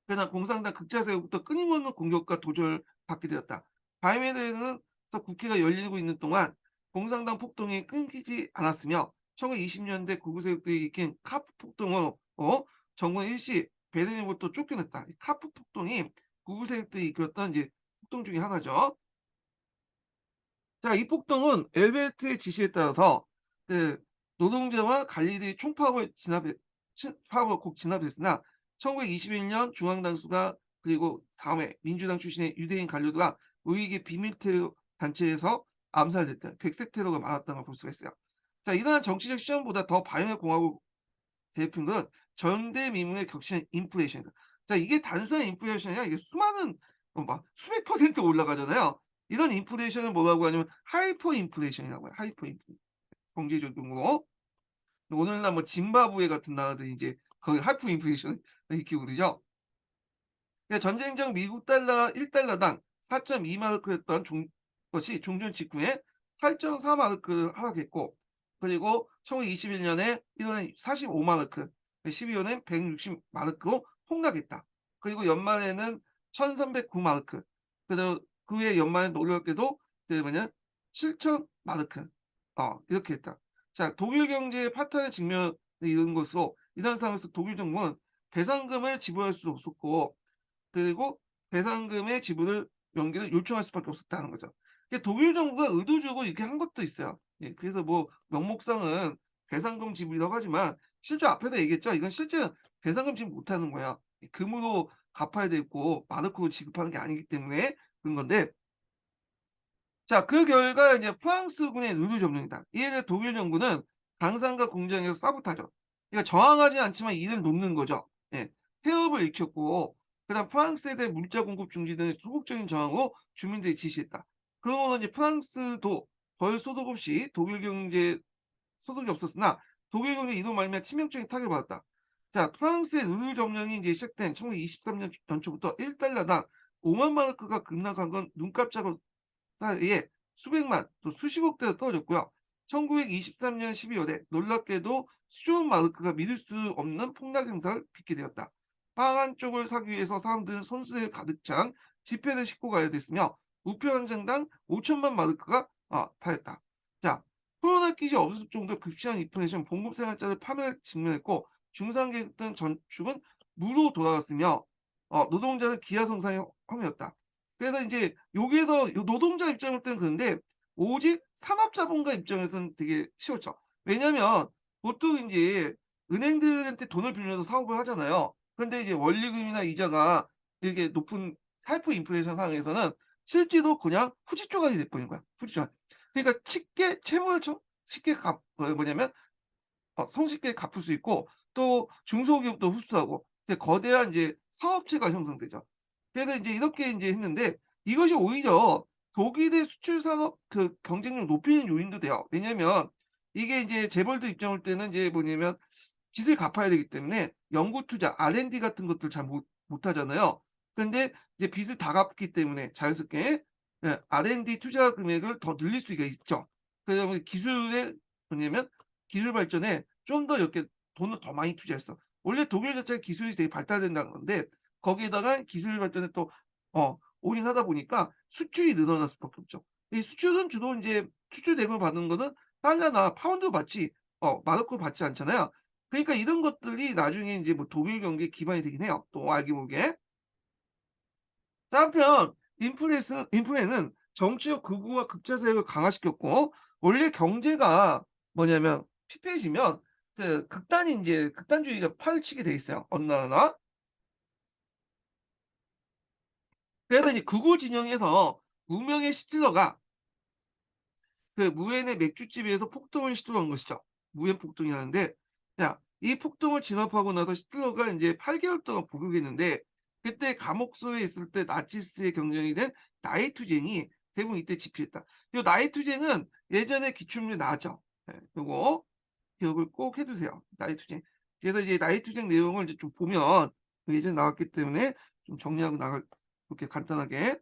그러나 공산당 극자세력부터 끊임없는 공격과 도전을 받게 되었다. 바이에른에서 국회가 열리고 있는 동안 공산당 폭동이 끊기지 않았으며 1920년대 극우 세력들이 일으킨 카프 폭동으로 정권 일시 베를린으로부터 쫓겨났다. 이 카프 폭동이 극우 세력들이 이끌었던 이제 폭동 중에 하나죠. 자, 이 폭동은 엘베르트의 지시에 따라서 그 노동자와 관리들이 총파업을 파업을 꼭 진압했으나 1921년 중앙당수가 그리고 다음에 민주당 출신의 유대인 관료가 우익의 비밀 테러 단체에서 암살됐다. 백색 테러가 많았다는 걸 볼 수가 있어요. 자, 이러한 정치적 시험보다 더 바이오의 공화국 대표인 건 전대미문의 격신한 인플레이션이다. 자, 이게 단순한 인플레이션이 아니라 이게 수많은 막 수백 퍼센트 올라가잖아요. 이런 인플레이션을 뭐라고 하냐면 하이퍼 인플레이션이라고 해요. 하이퍼 인플레이션. 경제적 용어로. 오늘날 뭐 짐바브웨 같은 나라들이 이제 거의 하이퍼 인플레이션을 일으키고 그러죠. 그러니까 전쟁 전 미국 달러 1 달러당 4.2 마르크였던 것이 종전 직후에 8.4 마르크로 하락했고, 그리고 1921 년에 1 월엔 45 마르크, 12 월엔 160 마르크로 폭락했다. 그리고 연말에는 1,309 마르크, 그리고 그해 연말에 놀랍게도 그 뭐냐 7,000 마르크 이렇게 했다. 자, 독일 경제의 파탄의 직면을 이룬 것으로 이런 상황에서 독일 정부는 배상금을 지불할 수 없었고, 그리고 배상금의 지불을 연기를 요청할 수밖에 없었다는 거죠. 이게 독일 정부가 의도적으로 이렇게 한 것도 있어요. 예, 그래서 뭐 명목상은 배상금 지불이라고 하지만 실제 앞에서 얘기했죠. 이건 실제는 배상금 지불 못 하는 거야. 이 금으로 갚아야 되고 마르크로 지급하는 게 아니기 때문에 그런 건데, 자, 그 결과 이제 프랑스군의 의료 점령이다. 이에 대해 독일 정부는 강산과 공장에서 사보타죠. 그러니까 저항하지 않지만 일을 놓는 거죠. 예. 폐업을 일으켰고, 그다음 프랑스에 대한 물자 공급 중지 등의 소극적인 저항으로 주민들이 지시했다. 그러므로 이제 프랑스도 별 소득 없이 독일 경제에 소득이 없었으나 독일 경제 이로 말미암아 치명적인 타격을 받았다. 자, 프랑스의 의료 점령이 이제 시작된 1923년 연초부터 1 달러당 5만 마르크가 급락한 건 눈깜짝으로 사이에 수백만 또 수십억 대가 떨어졌고요. 1923년 12월에 놀랍게도 수조 마르크가 믿을 수 없는 폭락 행사를 빚게 되었다. 빵 한 쪽을 사기 위해서 사람들은 손수레에 가득 찬 지폐를 싣고 가야 됐으며 우표 한 장당 5천만 마르크가 타였다. 자, 코로나 기지 없을 정도로 급식한 인플레이션 봉급 생활자를 파멸 직면했고 중산계급 등 전축은 무로 돌아갔으며 노동자는 기아성상의 황이었다. 그래서 인제 여기에서 요 노동자 입장일 때는 그런데 오직 산업자본가 입장에서는 되게 쉬웠죠. 왜냐면 보통 인제 은행들한테 돈을 빌려서 사업을 하잖아요. 그런데 이제 원리금이나 이자가 되게 높은 하이퍼 인플레이션 상황에서는 실제로 그냥 후지 조각이 돼 버린 거야, 후지 조각. 그러니까 쉽게 채무를 쉽게 뭐냐면 손쉽게 갚을 수 있고 또 중소기업도 흡수하고 이제 거대한 이제 사업체가 형성되죠. 그래서 인제 이렇게 인제 했는데 이것이 오히려 독일의 수출 산업 그 경쟁력을 높이는 요인도 돼요. 왜냐면 이게 이제 재벌들 입장 올 때는 이제 뭐냐면 빚을 갚아야 되기 때문에 연구 투자 R&D 같은 것들 잘 못 하잖아요. 그런데 이제 빚을 다 갚기 때문에 자연스럽게 R&D 투자 금액을 더 늘릴 수가 있죠. 그러다 보니 기술에 뭐냐면 기술 발전에 좀 더 이렇게 돈을 더 많이 투자했어. 원래 독일 자체가 기술이 되게 발달된다는 건데 거기에다가 기술 발전에 또 올인하다 보니까 수출이 늘어날 수밖에 없죠. 이 수출은 주로 인제 수출 대금을 받는 거는 달러나 파운드 받지 마르크 받지 않잖아요. 그러니까 이런 것들이 나중에 인제 뭐 독일 경기에 기반이 되긴 해요, 또 알게 모르게. 자, 한편 인플레는 정치적 극우와 극자 세력을 강화시켰고 원래 경제가 뭐냐면 피폐해지면 그 극단이 인제 극단주의가 판을 치게 돼 있어요, 어느 나라나. 그래서 이제 극우 진영에서 무명의 히틀러가 그 무엔의 맥주집에서 폭동을 시도한 것이죠. 무엔 폭동이 하는데, 자, 이 폭동을 진압하고 나서 히틀러가 인제 8 개월 동안 복역했는데 그때 감옥소에 있을 때 나치스의 경정이 된 나이투쟁이 대부분 이때 집필했다. 요 나이투쟁은 예전에 기출문제 나왔죠. 예, 요거 기억을 꼭 해 두세요. 나이투쟁. 그래서 이제 나이투쟁 내용을 이제 좀 보면 예전에 나왔기 때문에 좀 정리하고 나갈 이렇게 간단하게.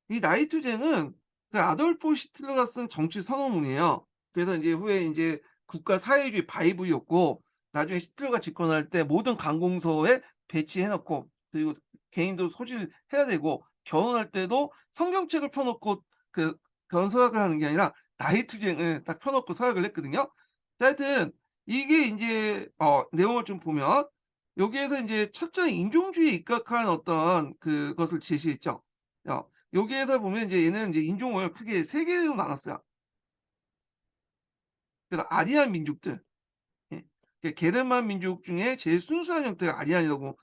이 나이투쟁은 그 아돌프 히틀러가 쓴 정치 선언문이에요. 그래서 인제 후에 인제 국가 사회주의 바이블이었고, 나중에 히틀러가 집권할 때 모든 관공서에 배치해 놓고, 그리고 개인도 소지해야 되고, 결혼할 때도 성경책을 펴 놓고 그 결혼서약을 하는 게 아니라 나이투쟁을 딱 펴 놓고 서약을 했거든요. 자, 하여튼 이게 인제 내용을 좀 보면 여기에서 인제 철저히 인종주의에 입각한 어떤 그것을 제시했죠. 어 여기에서 보면 이제 얘는 이제 인종을 크게 세 개로 나눴어요. 그래서 아리안 민족들. 예. 게르만 민족 중에 제일 순수한 형태가 아리안이라고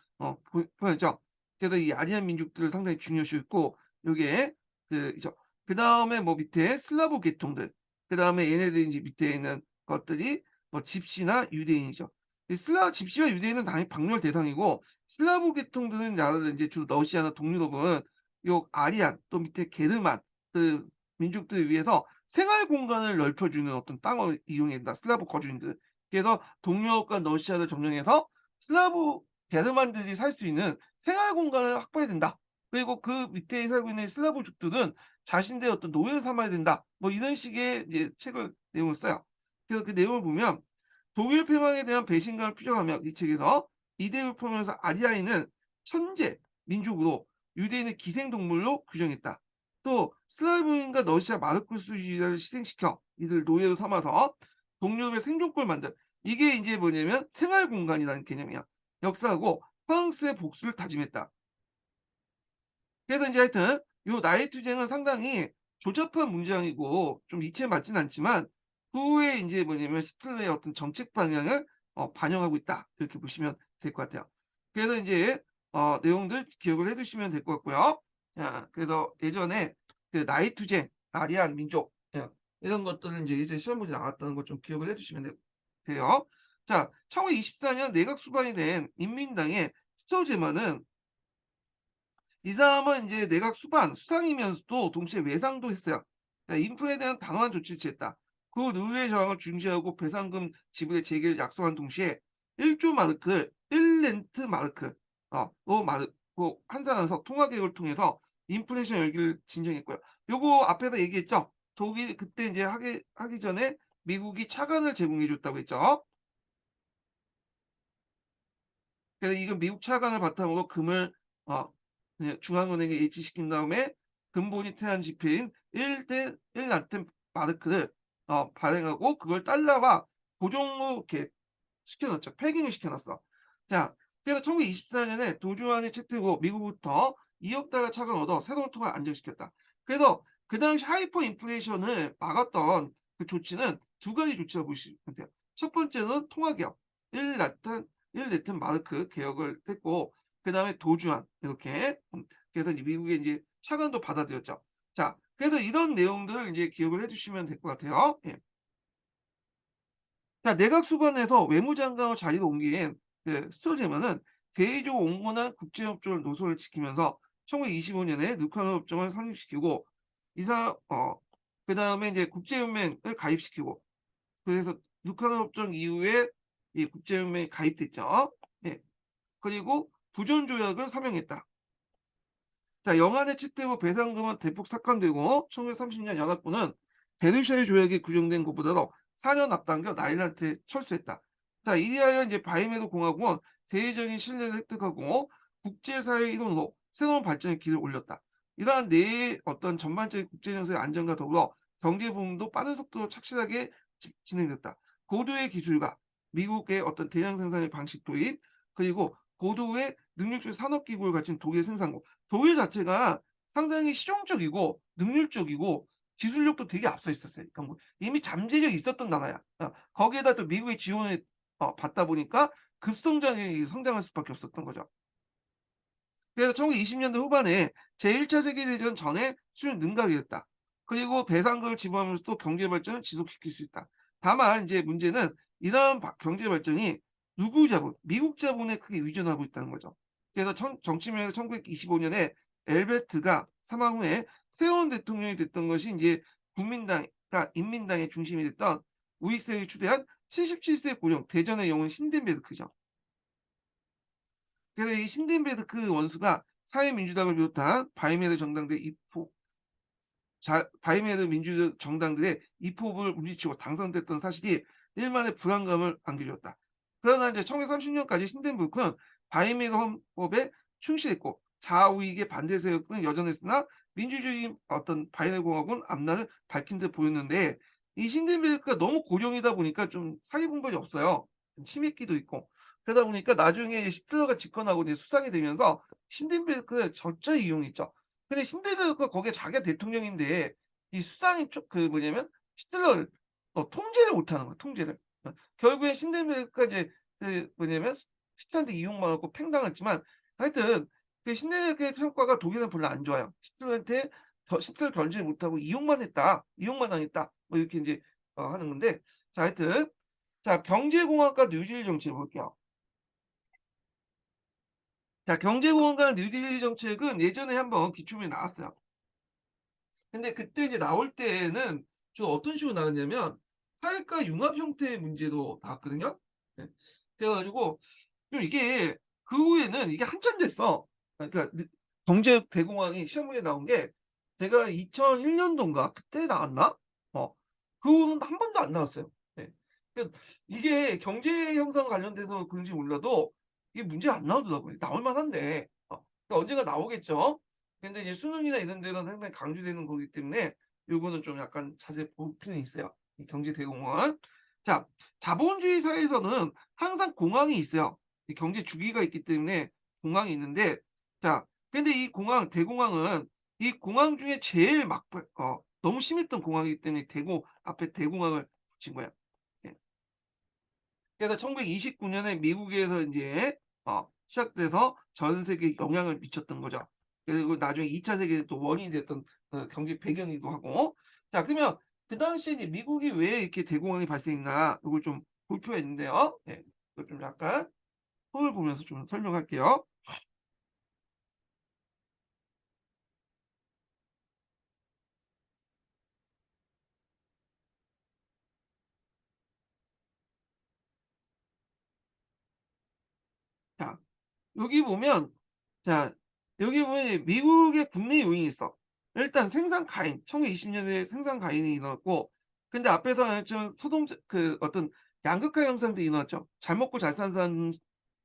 표현했죠. 그래서 이 아리안 민족들을 상당히 중요시했고, 요게 이죠. 그다음에 뭐 밑에 슬라브 계통들, 그다음에 얘네들이 인제 밑에 있는 것들이 뭐 집시나 유대인이죠. 이 집시와 유대인은 당연히 박멸 대상이고, 슬라브 계통들은 나라들 인제 주로 러시아나 동유럽은 요 아리안 또 밑에 게르만 그 민족들을 위해서 생활 공간을 넓혀 주는 어떤 땅을 이용해 다 슬라브 거주민들. 그래서 동유럽과 러시아를 점령해서 슬라브 게르만들이 살 수 있는 생활 공간을 확보해야 된다. 그리고 그 밑에 살고 있는 슬라브족들은 자신들의 어떤 노예를 삼아야 된다. 뭐 이런 식의 이제 책을 내용을 써요. 그래서 그 내용을 보면 독일 패망에 대한 배신감을 표정하며 이 책에서 이대를 풀면서 아리아인은 천재 민족으로, 유대인을 기생동물로 규정했다. 또 슬라브인과 러시아 마르크스주의자를 희생시켜 이들 노예로 삼아서 동유럽의 생존권을 만든, 이게 인제 뭐냐면 생활 공간이라는 개념이야. 역사하고 프랑스의 복수를 다짐했다. 그래서 인제 하여튼 요 나이투쟁은 상당히 조잡한 문장이고 좀 이치에 맞진 않지만, 후에 인제 뭐냐면 히틀러의 어떤 정책 방향을 반영하고 있다, 이렇게 보시면 될 것 같아요. 그래서 인제 내용들 기억을 해 두시면 될 것 같고요. 자, 그래서 예전에 그 나이투쟁, 아리안 민족, 이런 것들은 인제 예전에 시험 문제 나왔다는 거 좀 기억을 해 두시면 돼요. 자, 1924년 내각 수반이 된 인민당의 스토제만은, 이 사람은 인제 내각 수반 수상이면서도 동시에 외상도 했어요. 그러니까 인플레에 대한 단호한 조치를 취했다. 그 노예 저항을 중시하고 배상금 지불의 재개를 약속한 동시에 1조 마르크를 1렌트 마르크 환산해서 통화 개혁을 통해서 인플레이션 열기를 진정했고요. 요거 앞에서 얘기했죠. 독일이 그때 인제 하기 전에 미국이 차관을 제공해 줬다고 했죠. 그래서 이건 미국 차관을 바탕으로 금을 어 중앙은행에 일치시킨 다음에 근본이 태한 지폐인 1대 1 라틴 마르크를 발행하고 그걸 달러와 고정으로 이렇게 시켜 놨죠. 패깅을 시켜 놨어. 자, 그래서 1924 년에 도주안이 채택으로 미국부터 2억 달러 차관을 얻어 새로운 통화를 안정시켰다. 그래서 그 당시 하이퍼 인플레이션을 막았던 그 조치는 두 가지 조치라고 보시면 돼요. 첫 번째는 통화 개혁. 1 라탄 1 레튼 마르크 개혁을 했고, 그다음에 도주안 이렇게 그래서 이제 미국의 인제 차관도 받아들였죠. 자, 그래서 이런 내용들을 인제 기억을 해 주시면 될 것 같아요. 예. 자, 내각 수반에서 외무장관으로 자리를 옮긴 스토제만은 대의적으로 온건한 국제협조를 노선을 지키면서 1925 년에 루카노 협정을 성립시키고, 이사 그다음에 인제 국제연맹을 가입시키고, 그래서 루카노 협정 이후에 이 국제연맹에 가입됐죠. 예. 그리고 부존 조약을 서명했다. 자, 영안의 채택 후 배상금은 대폭 삭감되고 1930년 연합군은 베르사유 조약에 규정된 것보다도 4년 앞당겨 나일란트에 철수했다. 자, 이리하여 이제 바이에르 공화국은 대외적인 신뢰를 획득하고 국제사회의 일원으로 새로운 발전의 길을 올렸다. 이러한 내 어떤 전반적인 국제 정세의 안정과 더불어 경제 부문도 빠른 속도로 착실하게 진행됐다. 고도의 기술과 미국의 어떤 대량 생산의 방식 도입, 그리고 고도의 능력적 산업기구를 갖춘 독일 생산국. 독일 자체가 상당히 실용적이고 능률적이고 기술력도 되게 앞서 있었어요. 그러니까 뭐 이미 잠재력이 있었던 나라야. 거기에다 또 미국의 지원을 받다 보니까 급성장이 성장할 수밖에 없었던 거죠. 그래서 1920년대 후반에 제1차 세계대전 전에 수준 능가하겠다. 그리고 배상금을 지불하면서도 경제 발전을 지속시킬 수 있다. 다만 이제 문제는 이러한 경제 발전이 누구 자본, 미국 자본에 크게 의존하고 있다는 거죠. 그래서 정치면에서 1925 년에 엘베트가 사망 후에 세운 대통령이 됐던 것이 이제 국민당, 그러니까 인민당의 중심이 됐던 우익세력이 추대한 77세 고령 대전의 영웅 신덴베르크죠. 그래서 이 신덴베르크 원수가 사회민주당을 비롯한 바이에르 정당대 입국 바이에른 민주적 정당들의 입법을 물리치고 당선됐던 사실이 일만의 불안감을 안겨주었다. 그러나 이제 1930년까지 힌덴부르크는 바이에른 헌법에 충실했고 자우익의 반대 세력은 여전했으나 민주주의 어떤 바이에른 공화국은 앞날을 밝힌 듯 보였는데 이 힌덴베르크가 너무 고령이다 보니까 좀 사회 분별이 없어요. 좀 치맥기도 있고. 그러다 보니까 나중에 히틀러가 집권하고 이제 수상이 되면서 힌덴베르크를 철저히 이용했죠. 근데 힌덴베르크가 거기에 자기가 대통령인데 이 수상이 그 뭐냐면 히틀러를 통제를 못하는 거야, 통제를. 결국에 힌덴베르크가 이제 그 뭐냐면 히틀러한테 이용받았고 팽당했지만 하여튼 그 힌덴베르크의 평가가 독일은 별로 안 좋아요. 히틀러한테 히틀러를 견제를 못하고 이용만 했다. 이용만 당했다. 뭐 이렇게 인제 하는 건데 자 하여튼 자 경제공학과 뉴딜 정책을 볼게요. 자 경제공학과 뉴딜 정책은 예전에 한번 기출문제 나왔어요. 근데 그때 이제 나올 때에는 주로 어떤 식으로 나왔냐면 사회과 융합 형태의 문제도 나왔거든요. 예. 그래 가지고 좀 이게 그 후에는 이게 한참 됐어. 그러니까 경제 대공황이 시험 문제 나온 게 제가 2001 년도인가 그때 나왔나? 어. 그 후로는 한 번도 안 나왔어요. 예. 그 이게 경제 형성 관련돼서 그런지 몰라도 이게 문제가 안 나오더라고요. 나올 만한데. 그러니까 언젠가 나오겠죠. 근데 이제 수능이나 이런 데는 상당히 강조되는 거기 때문에 요거는 좀 약간 자세히 볼 필요는 있어요, 이 경제 대공황은. 자, 자본주의 사회에서는 항상 공황이 있어요. 이 경제 주기가 있기 때문에 공황이 있는데 자 근데 이 대공황은 이 공황 중에 제일 너무 심했던 공황이기 때문에 앞에 대공황을 붙인 거야. 예. 그래서 1929 년에 미국에서 인제 시작돼서 전 세계에 영향을 미쳤던 거죠. 그리고 나중에 2차 세계의 또 원인이 됐던 경제 배경이기도 하고. 자 그러면 그 당시에 이제 미국이 왜 이렇게 대공황이 발생했나 요걸 좀 볼 필요가 있는데요. 예. 이걸 좀 약간 손을 보면서 좀 설명할게요. 자 여기 보면 자 여기 보면 이제 미국의 국내 요인이 있어. 일단 생산 과잉 1920 년에 생산 과잉이 일어났고 근데 앞에서 말했지만 그 어떤 양극화 현상도 일어났죠. 잘 먹고 잘 사는 사람은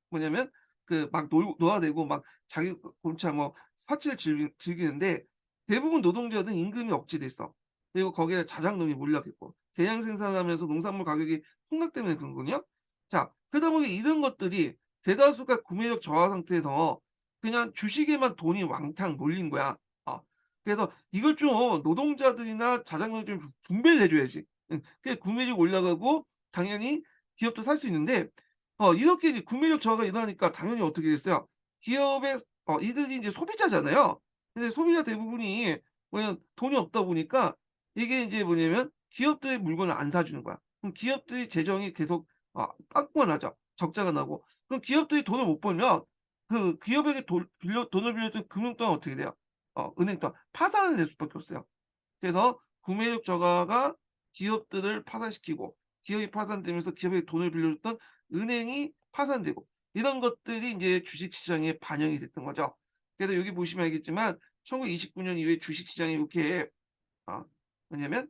뭐냐면 그 막 노화되고 막 자기 본차 뭐 사치를 즐기는데 대부분 노동자들은 임금이 억제됐어. 그리고 거기에 자장농이 몰락했고 대량 생산하면서 농산물 가격이 폭락되는 그런 거거든요. 자 그러다 보니 이런 것들이 대다수가 구매력 저하 상태에서 그냥 주식에만 돈이 왕창 몰린 거야. 어. 그래서 이걸 좀 노동자들이나 자장농이 좀 분배를 해 줘야지. 그래야 구매력이 올라가고 당연히 기업도 살 수 있는데 이렇게 이제 구매력 저하가 일어나니까 당연히 어떻게 됐어요? 기업의 이들이 이제 소비자잖아요. 근데 소비자 대부분이 뭐냐면 돈이 없다 보니까 이게 인제 뭐냐면 기업들의 물건을 안 사 주는 거야. 그럼 기업들이 재정이 계속 빵꾸가 나죠. 적자가 나고. 그럼 기업들이 돈을 못 벌면 그 기업에게 돈을 빌려준 금융권은 어떻게 돼요? 은행 또한 파산을 낼 수밖에 없어요. 그래서 구매력 저하가 기업들을 파산시키고 기업이 파산되면서 기업에 돈을 빌려줬던 은행이 파산되고 이런 것들이 인제 주식 시장에 반영이 됐던 거죠. 그래서 여기 보시면 알겠지만 1929년 이후에 주식 시장이 이렇게 뭐냐면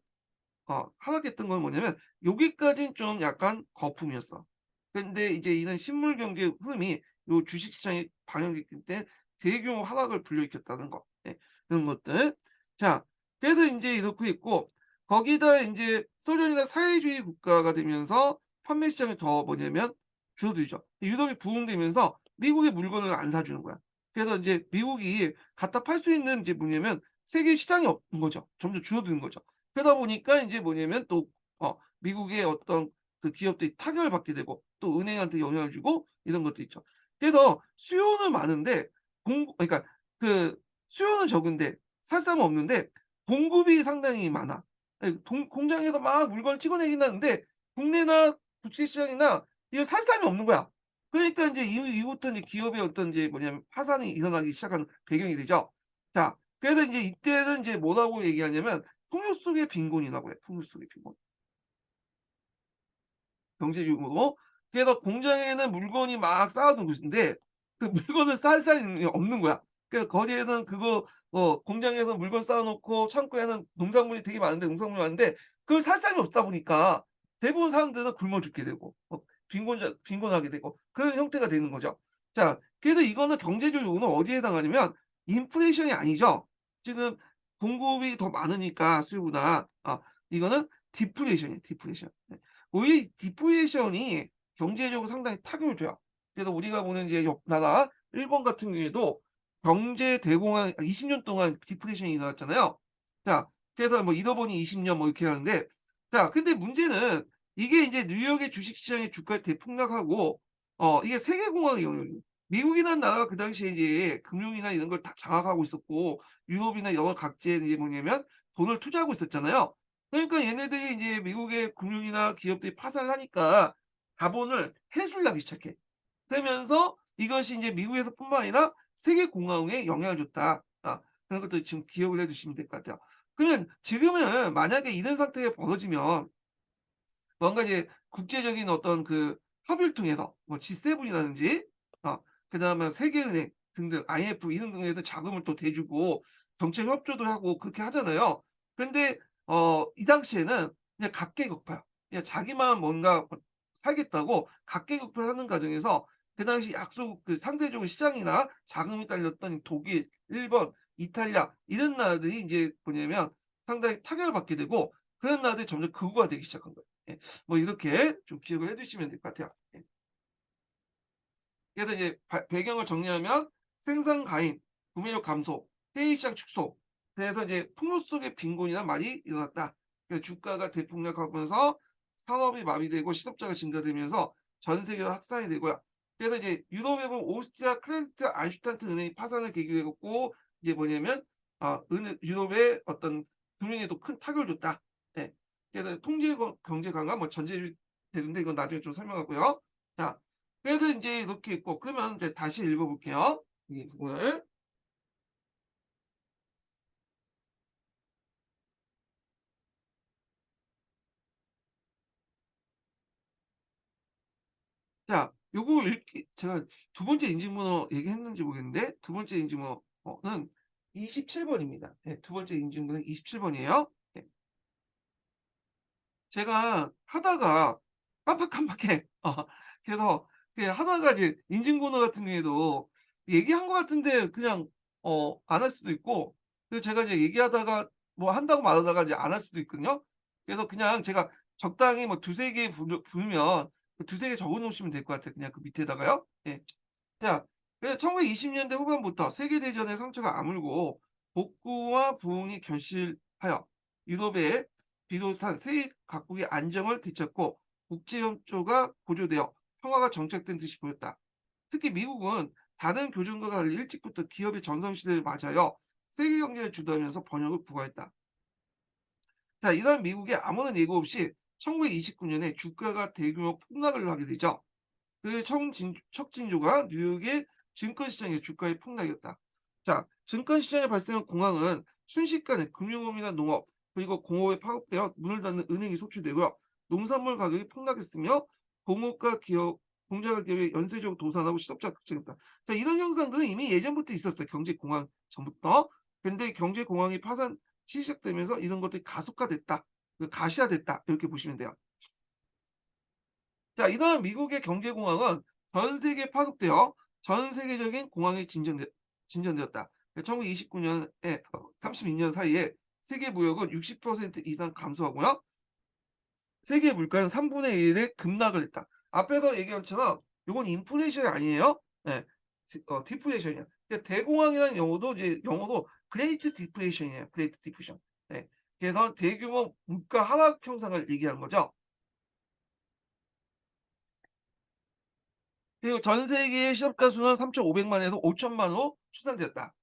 하락했던 건 뭐냐면 여기까지는 좀 약간 거품이었어. 근데 이제 이런 실물 경제 흐름이 요 주식 시장에 반영됐기 때문에 대규모 하락을 불러일으켰다는 거. 예. 그런 것들. 자 그래서 인제 이렇게 있고 거기다 인제 소련이나 사회주의 국가가 되면서 판매 시장이 더 뭐냐면 줄어들죠. 유럽이 부흥되면서 미국의 물건을 안 사 주는 거야. 그래서 인제 미국이 갖다 팔 수 있는 인제 뭐냐면 세계 시장이 없는 거죠. 점점 줄어드는 거죠. 그러다 보니까 인제 뭐냐면 또 미국의 어떤 그 기업들이 타격을 받게 되고 또 은행한테 영향을 주고 이런 것도 있죠. 그래서 수요는 많은데 그러니까 그 수요는 적은데 살 사람은 없는데 공급이 상당히 많아. 예 공장에서 막 물건을 찍어내긴 하는데 국내나 국제 시장이나 이거 살 사람이 없는 거야. 그러니까 인제 이후부터 인제 기업의 어떤 인제 뭐냐면 파산이 일어나기 시작한 배경이 되죠. 자 그래서 인제 이때는 인제 뭐라고 얘기하냐면 풍요 속의 빈곤이라고 해요, 풍요 속의 빈곤. 경제 유무로. 그래서 공장에는 물건이 막 쌓아 두고 있는데 그 물건을 쌀 사람이 없는 거야. 그 거리에는 그거 공장에서 물건 쌓아 놓고 창고에는 농산물이 되게 많은데 농산물이 많은데 그걸 살 사람이 없다 보니까 대부분 사람들은 굶어 죽게 되고 빈곤하게 되고 그런 형태가 되는 거죠. 자, 그래서 이거는 경제적 요인은 어디에 해당하냐면 인플레이션이 아니죠. 지금 공급이 더 많으니까 수요보다. 이거는 디플레이션이에요, 디플레이션. 네. 오히려 이 디플레이션이 경제적으로 상당히 타격을 줘요. 그래서 우리가 보는 이제 옆 나라 일본 같은 경우에도 경제 대공황 20년 동안 디플레이션이 일어났잖아요. 자, 그래서 뭐 잃어버린 20년 뭐 이렇게 하는데, 자 근데 문제는 이게 이제 뉴욕의 주식 시장의 주가를 대폭락하고 이게 세계 공황의 영향이에요. 미국이라는 나라가 그 당시에 이제 금융이나 이런 걸 다 장악하고 있었고 유럽이나 여러 각지에 이제 뭐냐면 돈을 투자하고 있었잖아요. 그러니까 얘네들이 이제 미국의 금융이나 기업들이 파산을 하니까 자본을 회수를 하기 시작해. 그러면서 이것이 인제 미국에서뿐만 아니라 세계 공화국에 영향을 줬다. 그런 것도 지금 기억을 해 두시면 될 것 같아요. 그러면 지금은 만약에 이런 상태가 벌어지면 뭔가 이제 국제적인 어떤 그 협의를 통해서 뭐 G7 이라든지 그다음에 세계은행 등등 IMF 이런 등에서 자금을 또 대주고 정책 협조도 하고 그렇게 하잖아요. 근데 이 당시에는 그냥 각계격파 그냥 자기만 뭔가 살겠다고 각계격파하는 과정에서 그 당시 약소 그 상대적으로 시장이나 자금이 딸렸던 독일, 일본, 이탈리아 이런 나라들이 인제 뭐냐면 상당히 타격을 받게 되고 그런 나라들이 점점 극우화되기 시작한 거예요. 예. 뭐 이렇게 좀 기억을 해 두시면 될 것 같아요. 예. 그래서 이제 배경을 정리하면 생산 과잉, 구매력 감소, 해외 시장 축소. 그래서 이제 풍요 속의 빈곤이란 말이 일어났다. 그래서 주가가 대폭락하면서 산업이 마비되고 실업자가 증가되면서 전 세계로 확산이 되고요. 그래서 이제 유럽에 보면 오스트리아 크레디트 안슈탄트 은행이 파산을 계기로 해 갖고 이제 뭐냐면 은행 유럽의 어떤 금융에도 큰 타격을 줬다. 예. 그래서 통제 경제 강화 뭐 전제주의 되는데 이건 나중에 좀 설명하고요. 자, 그래서 인제 이렇게 있고 그러면 이제 다시 읽어 볼게요, 이 부분을. 자, 요거 읽기 제가 두 번째 인증번호 얘기했는지 모르겠는데 두 번째 인증번호는 27 번입니다. 예, 두 번째 인증번호는 27 번이에요. 예. 제가 하다가 깜빡깜빡해. 그래서 하다가 이제 인증번호 같은 경우에도 얘기한 것 같은데 그냥 안 할 수도 있고 그래서 제가 이제 얘기하다가 뭐 한다고 말하다가 이제 안 할 수도 있거든요. 그래서 그냥 제가 적당히 뭐 두세 개 부르면 그 두세 개 적어 놓으시면 될 것 같아요 그냥 그 밑에다가요. 예. 자, 그래서 1920 년대 후반부터 세계 대전의 상처가 아물고 복구와 부흥이 결실하여 유럽의 비롯한 세계 각국의 안정을 되찾고 국제 협조가 고조되어 평화가 정착된 듯이 보였다. 특히 미국은 다른 교종과가 달리 일찍부터 기업의 전성시대를 맞아요. 세계 경제를 주도하면서 번영을 부과했다. 자, 이런 미국의 아무런 예고 없이 1929 년에 주가가 대규모 폭락을 하게 되죠. 그 첫 징조가 뉴욕의 증권시장의 주가의 폭락이었다. 자, 증권시장에 발생한 공황은 순식간에 금융업이나 농업 그리고 공업에 파급되어 문을 닫는 은행이 속출되고요. 농산물 가격이 폭락했으며 공업과 기업, 공자가 기업이 연쇄적으로 도산하고 실업자가 급증했다. 자, 이런 현상들은 이미 예전부터 있었어요. 경제 공황 전부터. 근데 경제 공황이 시작되면서 이런 것들이 가속화됐다. 가시화됐다. 이렇게 보시면 돼요. 자, 이런 미국의 경제 공황은 전 세계에 파급되어 전 세계적인 공황이 진전되었다. 1929 년에 32년 사이에 세계 무역은 60% 이상 감소하고요. 세계 물가는 3분의 1에 급락을 했다. 앞에서 얘기한 것처럼 요건 인플레이션이 아니에요. 예. 디플레이션이야. 대공황이라는 용어도 이제 영어로 그레이트 디플레이션이에요. 그레이트 디플레이션. 예. 그래서 대규모 물가 하락 현상을 얘기하는 거죠. 그리고 전 세계의 실업자 수는 3,500만에서 5천만으로 추산되었다.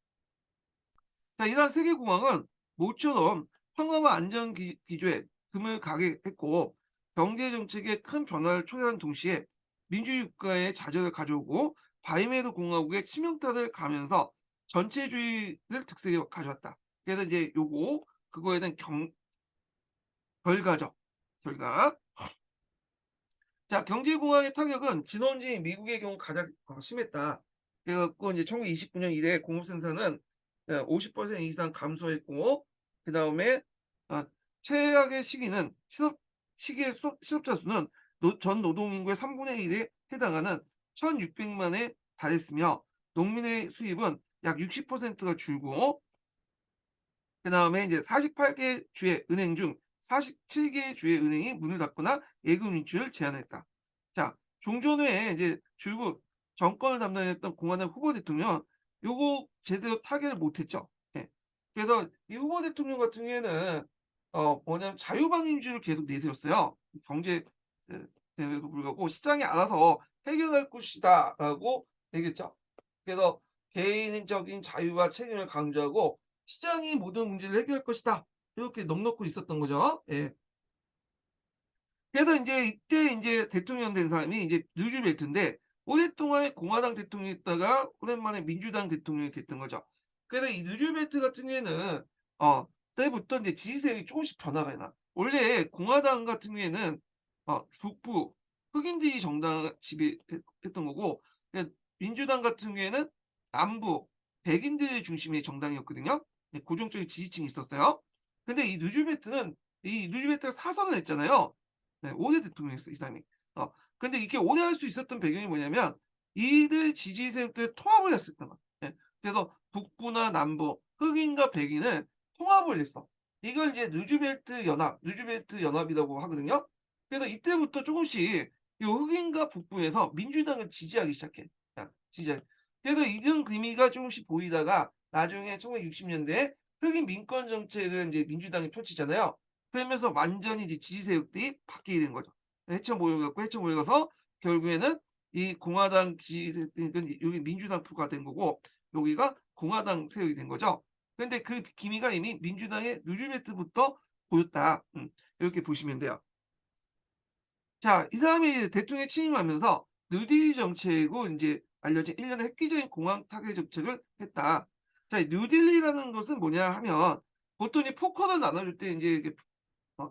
자, 이러한 세계공황은 모처럼 평화와 안전 기조에 금을 가게 했고 경제 정책에 큰 변화를 초래한 동시에 민주주의 국가의 좌절을 가져오고 바이에르 공화국의 치명타를 가면서 전체주의를 특색에 가져왔다. 그래서 이제 요거 그거에 대한 결과죠. 결과. 자, 경제공황의 타격은 진원지인 미국의 경우 가장 심했다. 그래 갖고 이제 1929년 이래 공업 생산은 50% 이상 감소했고, 그다음에 아 최악의 시기는 시기의 실업자 수는 전 노동 인구의 3분의 1에 해당하는 1,600만에 달했으며, 농민의 수입은 약 60%가 줄고, 그다음에 이제 48개 주의 은행 중 47개 주의 은행이 문을 닫거나 예금 인출을 제한했다. 자, 종전 후에 이제 줄곧 정권을 담당했던 공화당 후보 대통령, 요거 제대로 타개를 못 했죠. 예. 그래서 이 후보 대통령 같은 경우에는 뭐냐면 자유방임주의를 계속 내세웠어요. 경제 에도 불구하고 "시장이 알아서 해결할 것이다."라고 얘기했죠. 그래서 개인적인 자유와 책임을 강조하고 "시장이 모든 문제를 해결할 것이다." 이렇게 넋놓고 있었던 거죠. 예. 그래서 인제 이때 인제 대통령 된 사람이 이제 루즈벨트인데, 오랫동안 공화당 대통령이었다가 오랜만에 민주당 대통령이 됐던 거죠. 그래서 이 루즈벨트 같은 경우에는 때부터 인제 지지세력이 쪼금씩 변화가 나. 원래 공화당 같은 경우에는 북부 흑인들이 정당을 지배했던 거고, 민주당 같은 경우에는 남부 백인들 중심의 정당이었거든요. 예, 고정적인 지지층이 있었어요. 근데 이 루즈벨트가 사선을 했잖아요. 네. 5대 대통령이었어요, 이 사람이. 근데 이게 오래 할 수 있었던 배경이 뭐냐면, 이들 지지 세력들을 통합을 했었던 거야. 예. 그래서 북부나 남부, 흑인과 백인을 통합을 했어. 이걸 이제 루즈벨트 연합이라고 하거든요. 그래서 이때부터 조금씩 이 흑인과 북부에서 민주당을 지지하기 시작해. 지지하기. 그래서 이런 의미가 조금씩 보이다가 나중에 1960 년대에 흑인 민권 정책을 인제 민주당이 펼치잖아요. 그러면서 완전히 이제 지지 세력들이 바뀌게 된 거죠. 헤쳐 모여서 결국에는 이 공화당 지지 세력들은 여기 민주당 표가 된 거고, 여기가 공화당 세력이 된 거죠. 근데 그 기미가 이미 민주당의 누리베트부터 보였다. 요렇게 보시면 돼요. 자, 이 사람이 대통령에 취임하면서 뉴딜 정책이고 인제 알려진 일련의 획기적인 공항 타겟 정책을 했다. 자, 이 뉴딜이라는 것은 뭐냐 하면, 보통 이 포커를 나눠줄 때 인제 이게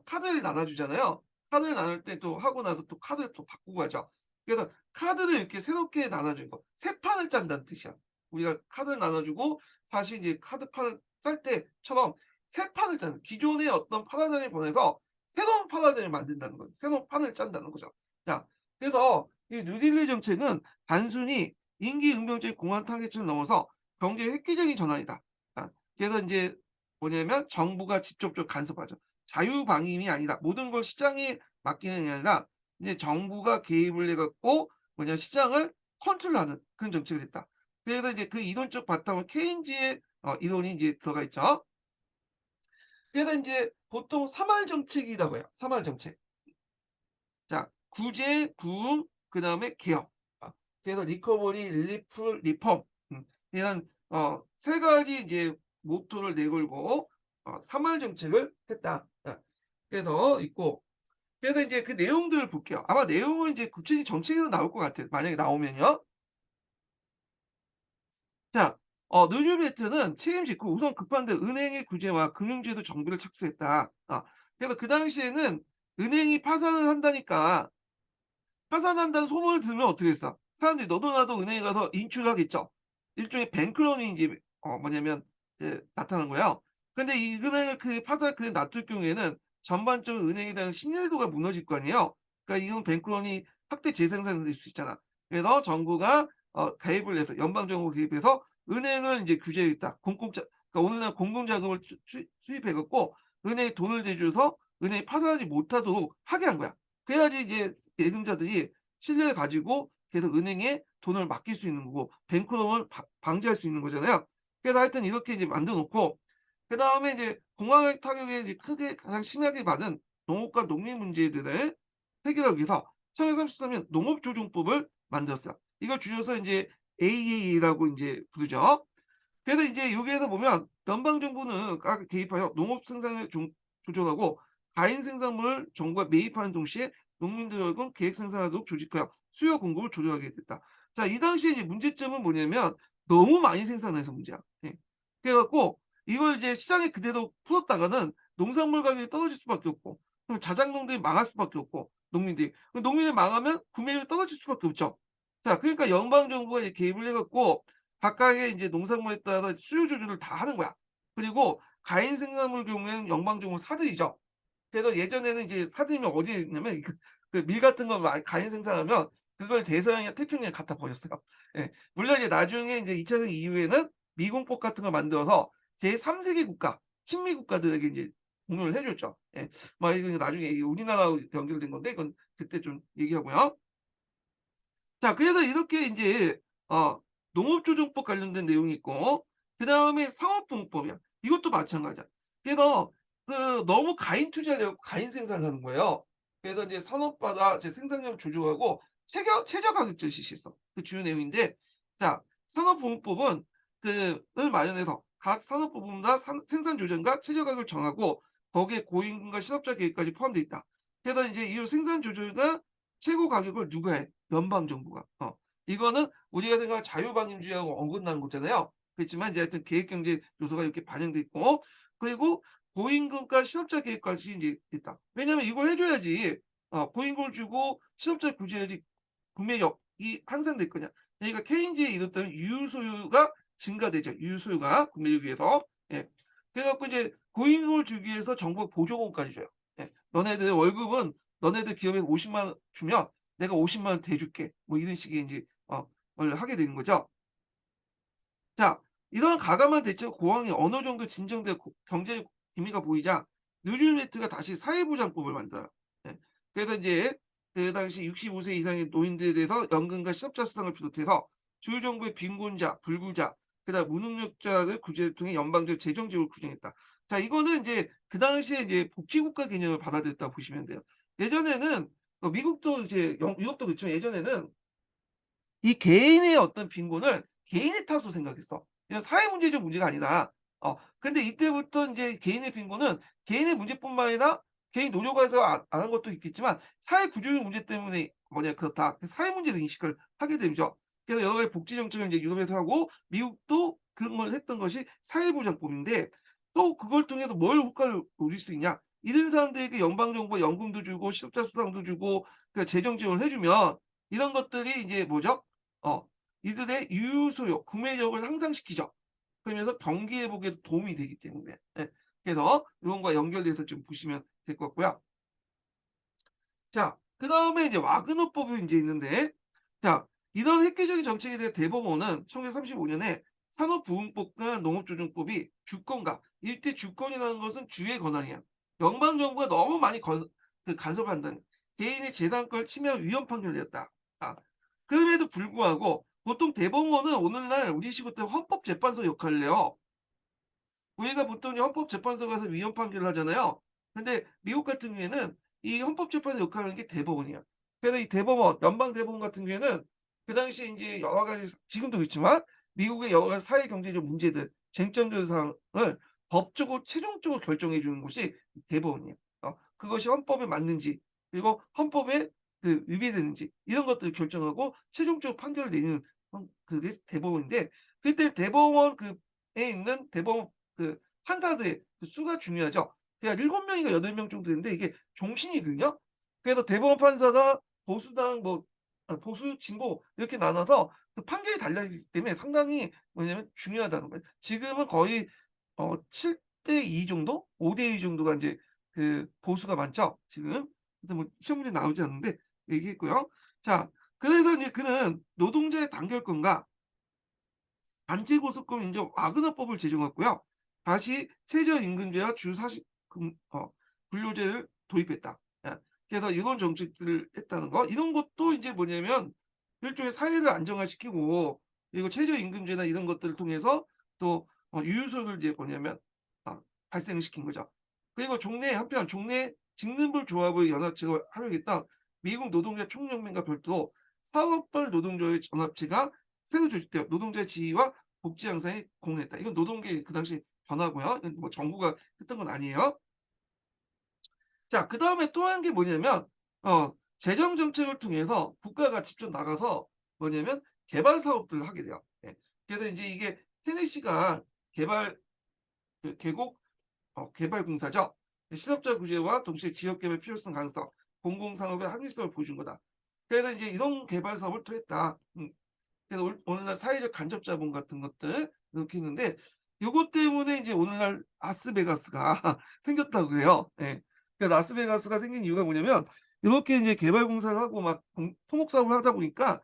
카드를 나눠 주잖아요. 카드를 나눌 때 또 하고 나서 또 카드를 또 바꾸고 하죠. 그래서 카드를 이렇게 새롭게 나눠 준 거, 새 판을 짠다는 뜻이야. 우리가 카드를 나눠 주고 다시 이제 카드판을 짤 때처럼 새 판을 짜는, 기존의 어떤 파라다임을 보내서 새로운 파라다임을 만든다는 거죠. 새로운 판을 짠다는 거죠. 자, 그래서 이 뉴딜리 정책은 단순히 임기응변적인 공안 타겟을 넘어서 경제 획기적인 전환이다. 그래서 인제 뭐냐면 정부가 직접적으로 간섭하죠. 자유방임이 아니다. 모든 걸 시장에 맡기는 게 아니라 이제 정부가 개입을 해 갖고 시장을 컨트롤하는 그런 정책이 됐다. 그래서 이제 그 이론적 바탕은 케인즈의 이론이 이제 들어가 있죠. 그래서 인제 보통 3할 정책이라고 해요. 3할 정책. 자, 구제, 부흥, 그다음에 개혁. 그래서 리커버리, 릴리프, 리폼. 이런 세 가지 이제 모토를 내걸고 3할 정책을 했다. 그래서 있고, 그래서 인제 그 내용들을 볼게요. 아마 내용은 이제 구체적인 정책에서 나올 것 같아요, 만약에 나오면요. 자, 누리베트는 취임 직후 우선 급한 데 은행의 규제와 금융제도 정비를 착수했다. 그래서 그 당시에는 은행이 파산을 한다니까, 파산한다는 소문을 들으면 어떻게 했어? 사람들이 너도 나도 은행에 가서 인출을 하겠죠. 일종의 뱅크런이 이제 뭐냐면 이제 나타난 거예요. 근데 이 은행을 그 파산을 그냥 놔둘 경우에는 전반적으로 은행에 대한 신뢰도가 무너질 거 아니에요. 그러니까 이런 뱅크런이 확대 재생산될 수 있잖아. 그래서 정부가 개입을 해서, 연방 정부가 개입해서 은행을 인제 규제하겠다. 그러니까 오늘날 공공 자금을 투 투 투입해 갖고 은행에 돈을 대줘서 은행이 파산하지 못하도록 하게 한 거야. 그래야지 이제 예금자들이 신뢰를 가지고 계속 은행에 돈을 맡길 수 있는 거고, 뱅크런을 방지할 수 있는 거잖아요. 그래서 하여튼 이렇게 이제 만들어 놓고, 그다음에 이제 공황의 타격에 이제 크게 가장 심하게 받은 농업과 농민 문제들을 해결하기 위해서 1933년 농업조정법을 만들었어요. 이걸 줄여서 인제 AA라고 인제 부르죠. 그래서 인제 여기에서 보면 연방 정부는 개입하여 농업 생산을 조정하고, 과인 생산물을 정부가 매입하는 동시에 농민들은 계획 생산하도록 조직하여 수요 공급을 조절하게 됐다. 자, 이 당시에 이제 문제점은 뭐냐면 너무 많이 생산해서 문제야. 예. 그래 갖고 이걸 이제 시장에 그대로 풀었다가는 농산물 가격이 떨어질 수밖에 없고, 그럼 자작농들이 망할 수밖에 없고, 농민들이. 농민이 망하면 구매율이 떨어질 수밖에 없죠. 자, 그러니까 연방 정부가 이제 개입을 해 갖고 각각의 인제 농산물에 따라 수요 조절을 다 하는 거야. 그리고 가인 생산물 경우에는 연방 정부 사들이죠. 그래서 예전에는 이제 사들이면 어디에 있냐면 그 밀 같은 거 많이 가인 생산하면 그걸 대서양이나 태평양에 갖다 버렸어요. 예. 물론 이제 나중에 인제 2차 세계 이후에는 미공법 같은 걸 만들어서 제3 세계 국가, 친미 국가들에게 인제 공유를 해 줬죠. 예. 뭐 이건 나중에 이 우리나라하고 연결된 건데 이건 그때 좀 얘기하고요. 자, 그래서 이렇게 인제 어 농업조정법 관련된 내용이 있고 그다음에 상업부문법이야. 이것도 마찬가지야. 그래서 그 너무 가인 투자를 해 갖고 가인 생산을 하는 거예요. 그래서 인제 산업화가 제 생산량을 조정하고 최저 가격제를 실시했어. 그 주요 내용인데 자, 산업부문법은 을 마련해서 각 산업부문마다 생산 조정과 최저 가격을 정하고 거기에 고임금과 실업자 계획까지 포함돼 있다. 그래서 인제 이 생산 조절과 최고 가격을 누가 해? 연방 정부가. 이거는 우리가 생각하는 자유방임주의하고 어긋나는 거잖아요. 그렇지만 이제 하여튼 계획경제 요소가 이렇게 반영돼 있고 그리고 고임금과 실업자 계획까지 인제 있다. 왜냐하면 이걸 해 줘야지 고임금을 주고 실업자를 구제해야지 구매력이 향상될 거냐. 그러니까 케인즈의 이것 때문에 유효소유가 증가되죠. 유효소유가 구매력에 비해서. 예. 그래 갖고 이제 고임금을 주기 위해서 정부가 보조금까지 줘요. 예. "너네들 월급은 너네들 기업에 50만 원 주면 내가 50만 원 대줄게." 뭐 이런 식의 인제 뭘 하게 되는 거죠. 자, 이런 가감한 대책 고항이 어느 정도 진정되고 경제 기미가 보이자 뉴질랜드가 다시 사회보장법을 만들어요. 예. 그래서 인제 그 당시 65세 이상의 노인들에 대해서 연금과 실업자 수당을 비롯해서 주요 정부의 빈곤자, 불구자, 그다음 무능력자를 구제를 통해 연방적 재정 지원을 구정했다. 자, 이거는 인제 그 당시에 이제 복지국가 개념을 받아들였다고 보시면 돼요. 예전에는 미국도 이제 유럽도 그렇지만 예전에는 이 개인의 어떤 빈곤을 개인의 탓으로 생각했어. 이건 사회 문제적 문제가 아니다. 근데 이때부터 인제 개인의 빈곤은 개인의 문제뿐만 아니라 개인 노력을 해서 안 한 것도 있겠지만 사회 구조적 문제 때문에 뭐냐 그렇다. 그 사회 문제로 인식을 하게 되죠. 그래서 여러 가지 복지 정책을 인제 유럽에서 하고 미국도 그런 걸 했던 것이 사회보장법인데 또 그걸 통해서 뭘 효과를 노릴 수 있냐. 이런 사람들에게 연방 정부가 연금도 주고 실업자 수당도 주고 그 재정 지원을 해 주면 이런 것들이 이제 뭐죠? 어 이들의 유효소요, 구매력을 향상시키죠. 그러면서 경기 회복에도 도움이 되기 때문에. 예. 그래서 요건과 연결돼서 좀 보시면 될 것 같고요. 자, 그다음에 이제 와그너법이 인제 있는데 자, 이런 획기적인 정책에 대해 대법원은 1935 년에 산업부흥법과 농업조정법이 주권과 일대 주권이라는 것은 주의 권한이야. 연방 정부가 너무 많이 간섭한다는 개인의 재산권을 침해할 위헌 판결을 내렸다. 아, 그럼에도 불구하고 보통 대법원은 오늘날 우리식으로 따지면 헌법재판소 역할을 해요. 우리가 보통 이제 헌법재판소 가서 위헌 판결을 하잖아요. 근데 미국 같은 경우에는 이 헌법재판소 역할을 하는 게 대법원이야. 그래서 이 대법원, 연방 대법원 같은 경우에는 그 당시에 인제 여러 가지 지금도 그렇지만 미국의 여러 가지 사회 경제적 문제들, 쟁점적 사항을 법적으로 최종적으로 결정해 주는 곳이 대법원이에요. 그것이 헌법에 맞는지 그리고 헌법에 위배되는지 이런 것들을 결정하고 최종적으로 판결을 내리는 그게 대법원인데 그때 대법원 에 있는 대법원 판사들의 수가 중요하죠. 그러니까 7 명인가 8명 정도 되는데 이게 종신이거든요. 그래서 대법원 판사가 보수당 보수, 진보 이렇게 나눠서 그 판결이 달라지기 때문에 상당히 뭐냐면 중요하다는 거예요. 지금은 거의 7대 2 정도? 5대 2 정도가 인제 보수가 많죠 지금. 근데 뭐 시험 문제 나오지 않는데 얘기했고요. 자, 그래서 인제 그는 노동자의 단결권과 단체고소권 인정 와그너법을 제정했고요. 다시 최저임금제와 주 40 근로제를 도입했다. 예. 그래서 이런 정책들을 했다는 거. 이런 것도 이제 뭐냐면 일종의 사회를 안정화시키고 그리고 최저임금제나 이런 것들을 통해서 또 유효소를 이제 뭐냐면 발생을 시킨 거죠. 그리고 한편 종래 직능불 조합의 연합체가 활용했던 미국 노동자 총연맹과 별도로 사업별 노동조합의 연합체가 새로 조직되어 노동자의 지위와 복지 향상에 공헌했다. 이건 노동계의 그 당시 변화고요. 이건 뭐 정부가 했던 건 아니에요. 자, 그다음에 또 한 게 뭐냐면 재정 정책을 통해서 국가가 직접 나가서 뭐냐면 개발 사업들을 하게 돼요. 예. 그래서 인제 이게 테네시가 개발 계곡 개발 공사죠. 실업자 구제와 동시에 지역 개발 필요성 가능성, 공공산업의 합리성을 보여준 거다. 그래서 이제 이런 개발 사업을 투했다. 그래서 오늘날 사회적 간접 자본 같은 것들 이렇게 있는데 요것 때문에 이제 오늘날 라스베가스가 생겼다고 해요. 예. 그러니까 라스베가스가 생긴 이유가 뭐냐면 요렇게 이제 개발 공사를 하고 막 토목 사업을 하다 보니까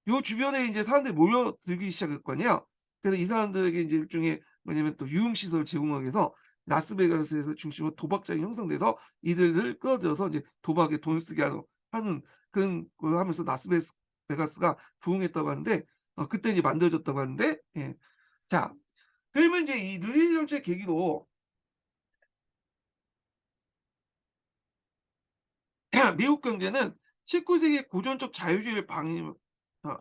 요 주변에 이제 사람들이 몰려들기 시작할 거 아니에요. 그래서 이 사람들에게 이제 일종의 뭐냐면 또 유흥 시설을 제공하기 위해서 라스베가스에서 중심으로 도박장이 형성돼서 이들을 끌어들여서 이제 도박에 돈을 쓰게 하는 그런 걸 하면서 라스베가스가 부흥했다고 하는데 그때 이제 만들어졌다고 하는데 예. 자 그러면 이제 이 느린 정책 계기로 미국 경제는 19세기 고전적 자유주의를 어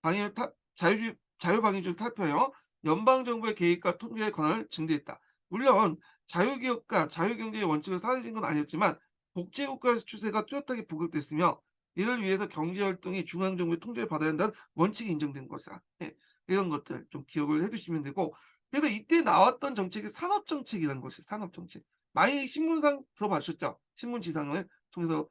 방위를 타 자유주의 자유방위주의를 탈피하여 연방 정부의 개입과 통제의 권한을 증대했다. 물론 자유기업과 자유경제의 원칙을 사라진 건 아니었지만 복제국가의 추세가 뚜렷하게 부각됐으며 이를 위해서 경제활동이 중앙정부의 통제를 받아야 한다는 원칙이 인정된 것이다. 예. 이런 것들 좀 기억을 해 두시면 되고 그래서 이때 나왔던 정책이 산업정책이라는 것이에요. 산업정책. 많이 신문상 들어보셨죠? 신문지상을 통해서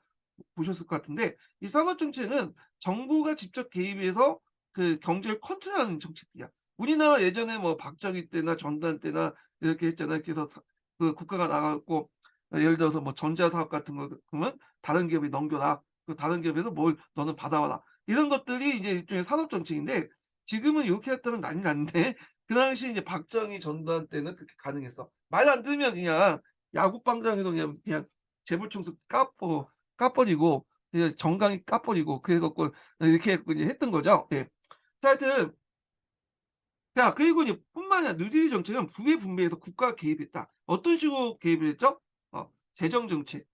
보셨을 것 같은데 이 산업정책은 정부가 직접 개입해서 그 경제를 컨트롤하는 정책들이야. 우리나라 예전에 뭐 박정희 때나 전두환 때나 이렇게 했잖아요. 그래서 그 국가가 나가 갖고 예를 들어서 뭐 전자 사업 같은 거 그러면 "다른 기업에 넘겨라. 그 다른 기업에서 뭘 너는 받아와라." 이런 것들이 이제 일종의 산업 정책인데 지금은 요렇게 했다면 난리 났는데 그 당시 이제 박정희, 전두환 때는 그렇게 가능했어. 말 안 들으면 그냥 야구방장에도 그냥 재벌총수 까버리고 그냥 정강이 까버리고 그래 갖고 이렇게 해 갖고 이제 했던 거죠. 예. 자 하여튼 자 그리고 이제 뿐만이 아니라 뉴딜 정책은 부의 분배에서 국가가 개입했다. 어떤 식으로 개입을 했죠? 재정 정책.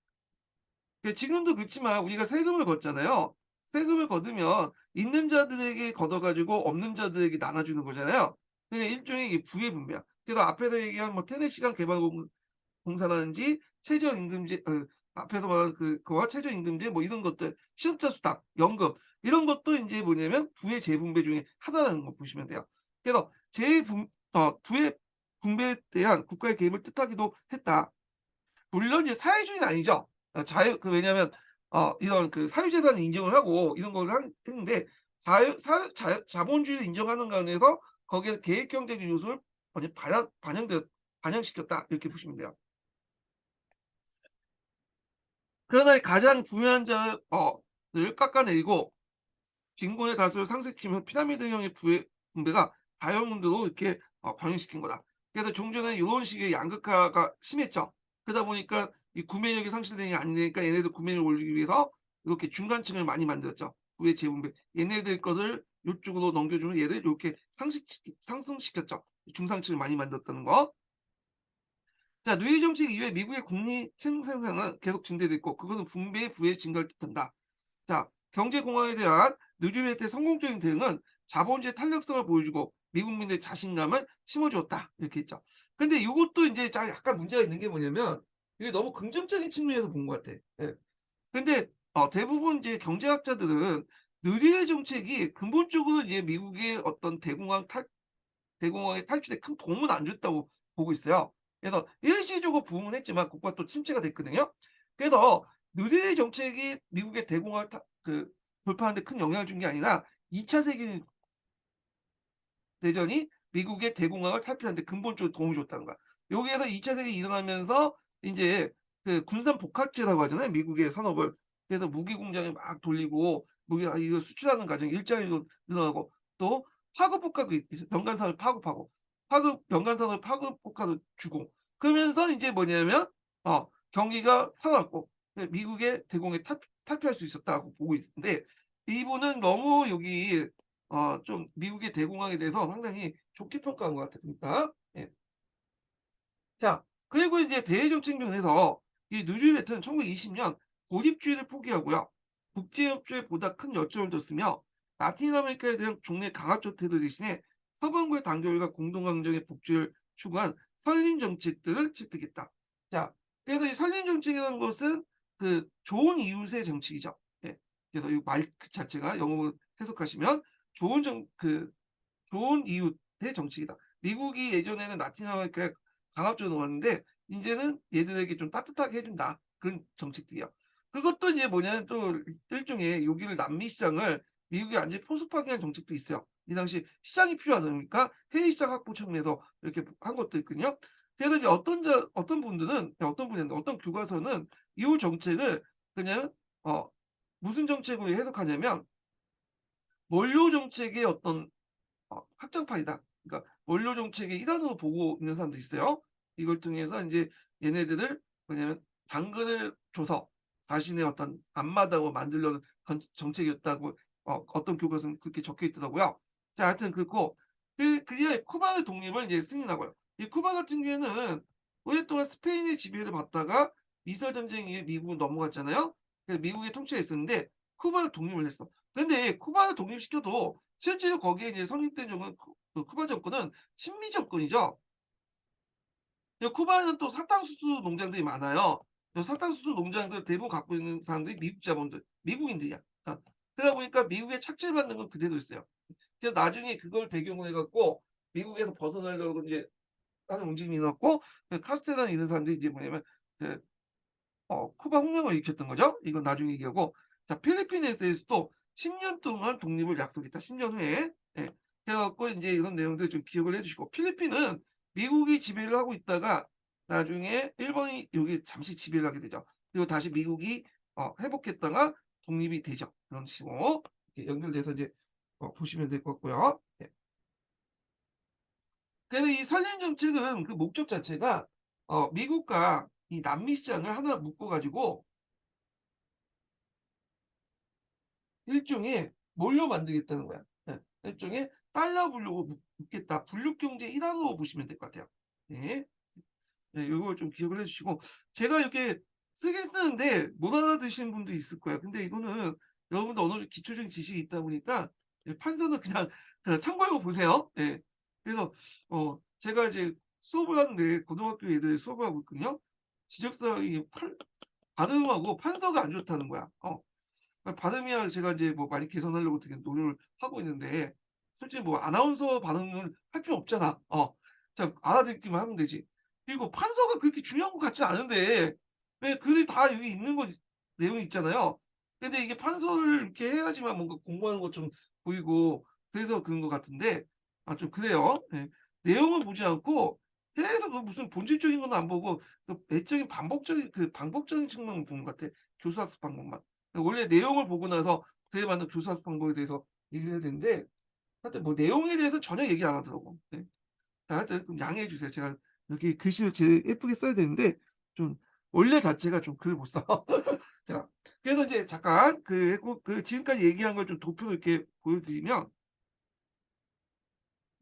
지금도 그렇지만 우리가 세금을 걷잖아요. 세금을 거두면 있는 자들에게 걷어 가지고 없는 자들에게 나눠 주는 거잖아요. 그게 일종의 이게 부의 분배야. 그래서 앞에서 얘기한 뭐 테네시강 개발 공사라든지 최저임금제 앞에서 말한 그거와 최저임금제 뭐 이런 것들 취업자 수당, 연금 이런 것도 인제 뭐냐면 부의 재분배 중에 하나라는 거 보시면 돼요. 그래서 부의 분배에 대한 국가의 개입을 뜻하기도 했다. 물론 이제 사회주의는 아니죠. 왜냐하면 이런 그 사유재산을 인정을 하고 이런 걸 했는데 자본주의를 인정하는 과정에서 거기에 계획경제적 요소를 완전 반영시켰다 이렇게 보시면 돼요. 그러나 가장 부유한 자를 깎아내리고 빈곤의 다수를 상쇄시키면서 피라미드형의 부의 분배가 다이아몬드로 이렇게 병행시킨 거다. 그래서 종전에 요런 식의 양극화가 심했죠. 그러다 보니까 이 구매력이 상실되는 게 아니니까 얘네들 구매력을 올리기 위해서 이렇게 중간층을 많이 만들었죠. 부의 재분배. 얘네들 것을 요쪽으로 넘겨주면 얘를 요렇게 상승시켰죠. 중상층을 많이 만들었다는 거. 자 누이 정책 이후에 미국의 국민층 생산은 계속 증대돼 있고 그것은 분배의 부의 증가를 뜻한다. 자 경제 공황에 대한 누즈베트의 성공적인 대응은 자본주의 탄력성을 보여주고 미국민의 자신감을 심어주었다. 이렇게 했죠. 근데 요것도 인제 약간 문제가 있는 게 뭐냐면 이게 너무 긍정적인 측면에서 본 것 같아. 예. 근데 대부분 이제 경제학자들은 누리의 정책이 근본적으로 이제 미국의 어떤 대공황의 탈출에 큰 도움은 안 줬다고 보고 있어요. 그래서 일시적으로 부흥은 했지만 그거가 또 침체가 됐거든요. 그래서 뉴딜 정책이 미국의 대공황을 돌파하는 데 큰 영향을 준 게 아니라 2차 세계 대전이 미국의 대공황을 탈피하는 데 근본적으로 도움을 줬다는 거야. 여기에서 2차 세계가 일어나면서 인제 그 군산 복합제라고 하잖아요, 미국의 산업을. 그래서 무기 공장을 막 돌리고 이거 수출하는 과정이 일자리도 늘어나고 또 파급 효과도 연간산을 파급하고 연간산을 파급 효과도 주고 그러면서 인제 뭐냐면 경기가 살아났고 미국의 대공에 탈피할 수 있었다고 보고 있는데 이분은 너무 여기 좀 미국의 대공황에 대해서 상당히 좋게 평가한 것 같아 보니까. 예. 자 그리고 이제 대외 정책 면에서 이 누리베트는 1920년 고립주의를 포기하고요. 국제협조에 보다 큰 요점을 뒀으며 라틴 아메리카에 대한 종래 강압적 태도 대신에 서방과의 단결과 공동강정의 복지를 추구한 선림 정책들을 채택했다. 자 그래서 이 선림 정책이라는 것은 좋은 이웃의 정책이죠. 예. 그래서 이 말 자체가 영어로 해석하시면 좋은 좋은 이웃의 정책이다. 미국이 예전에는 라틴 아메리카에 강압적으로 왔는데 인제는 얘들에게 좀 따뜻하게 해 준다. 그런 정책들이야. 그것도 이제 뭐냐면 또 일종의 여기를 남미 시장을 미국이 완전히 포섭하기 위한 정책도 있어요. 이 당시 시장이 필요하다 보니까 해외 시장 확보 측면에서 이렇게 한 것도 있거든요. 그래서 이제 어떤 분들은 어떤 분인데 어떤 교과서는 이 정책을 그냥 어 무슨 정책으로 해석하냐면 원료 정책의 어떤 확장판이다. 그러니까 원료 정책의 일환으로 보고 있는 사람도 있어요. 이걸 통해서 인제 얘네들을 뭐냐면 당근을 줘서 자신의 어떤 앞마당을 만들려는 건 정책이었다고 어떤 교과서는 그렇게 적혀 있더라고요. 자 하여튼 그렇고 그게 쿠바의 독립을 이제 승인하고요. 이 쿠바 같은 경우에는 오랫동안 스페인의 지배를 받다가 미설 전쟁 이후에 미국으로 넘어갔잖아요. 그래서 미국이 통치했었는데 쿠바를 독립을 했어. 근데 쿠바를 독립시켜도 실제로 거기에 이제 성립된 정은 쿠바 정권은 친미 정권이죠. 쿠바는 또 사탕수수 농장들이 많아요. 사탕수수 농장들 대부분 갖고 있는 사람들이 미국 자본들, 미국인들이야. 그러다 보니까 미국의 착취를 받는 건 그대로 있어요. 그래서 나중에 그걸 배경으로 해 갖고 미국에서 벗어나려고 인제 하는 움직임이 있었고 카스텔라나 이런 사람들이 이제 뭐냐면 그 쿠바 혁명을 일으켰던 거죠. 이건 나중에 얘기하고. 자 필리핀에 대해서도 10년 동안 독립을 약속했다. 10년 후에. 예. 그래 갖고 인제 이런 내용들 좀 기억을 해 주시고 필리핀은 미국이 지배를 하고 있다가 나중에 일본이 여기 잠시 지배를 하게 되죠. 그리고 다시 미국이 회복했다가 독립이 되죠. 그런 식으로 이렇게 연결돼서 이제 보시면 될 것 같고요. 예. 그래서 이 산림 정책은 그 목적 자체가 미국과 이 남미 시장을 하나 묶어 가지고 일종의 뭘로 만들겠다는 거야. 예. 일종의 달러 블록으로 묶겠다. 분류 경제 일환으로 보시면 될 것 같아요. 예. 네 요걸 좀 기억을 해 주시고 제가 이렇게 쓰긴 쓰는데 못 알아들으시는 분도 있을 거예요. 근데 이거는 여러분도 어느 정도 기초적인 지식이 있다 보니까 판서는 그냥 참고해 보세요. 예. 그래서 제가 이제 수업을 하는데 고등학교 애들 수업을 하고 있거든요. 지적사 이 팔 발음하고 판서가 안 좋다는 거야. 발음이야 제가 이제 뭐 많이 개선하려고 되게 노력을 하고 있는데 솔직히 뭐 아나운서 발음을 할 필요 없잖아. 그냥 알아듣기만 하면 되지. 그리고 판서가 그렇게 중요한 것 같지 않은데 왜 글이 다 여기 있는 거 내용이 있잖아요. 근데 이게 판서를 이렇게 해야지만 뭔가 공부하는 것처럼 보이고 그래서 그런 것 같은데 좀 그래요. 예. 내용을 보지 않고 계속 그 무슨 본질적인 건 안 보고 그 외적인 반복적인 그 반복적인 측면만 보는 것 같아, 교수 학습 방법만. 원래 내용을 보고 나서 그에 맞는 교수 학습 방법에 대해서 얘기를 해야 되는데 하여튼 뭐 내용에 대해서는 전혀 얘기 안 하더라고. 네. 하여튼 좀 양해해 주세요. 제가 이렇게 글씨를 제일 예쁘게 써야 되는데 좀 원래 자체가 좀 글을 못 써. 자 그래서 이제 잠깐 그 지금까지 얘기한 걸 좀 도표로 이렇게 보여드리면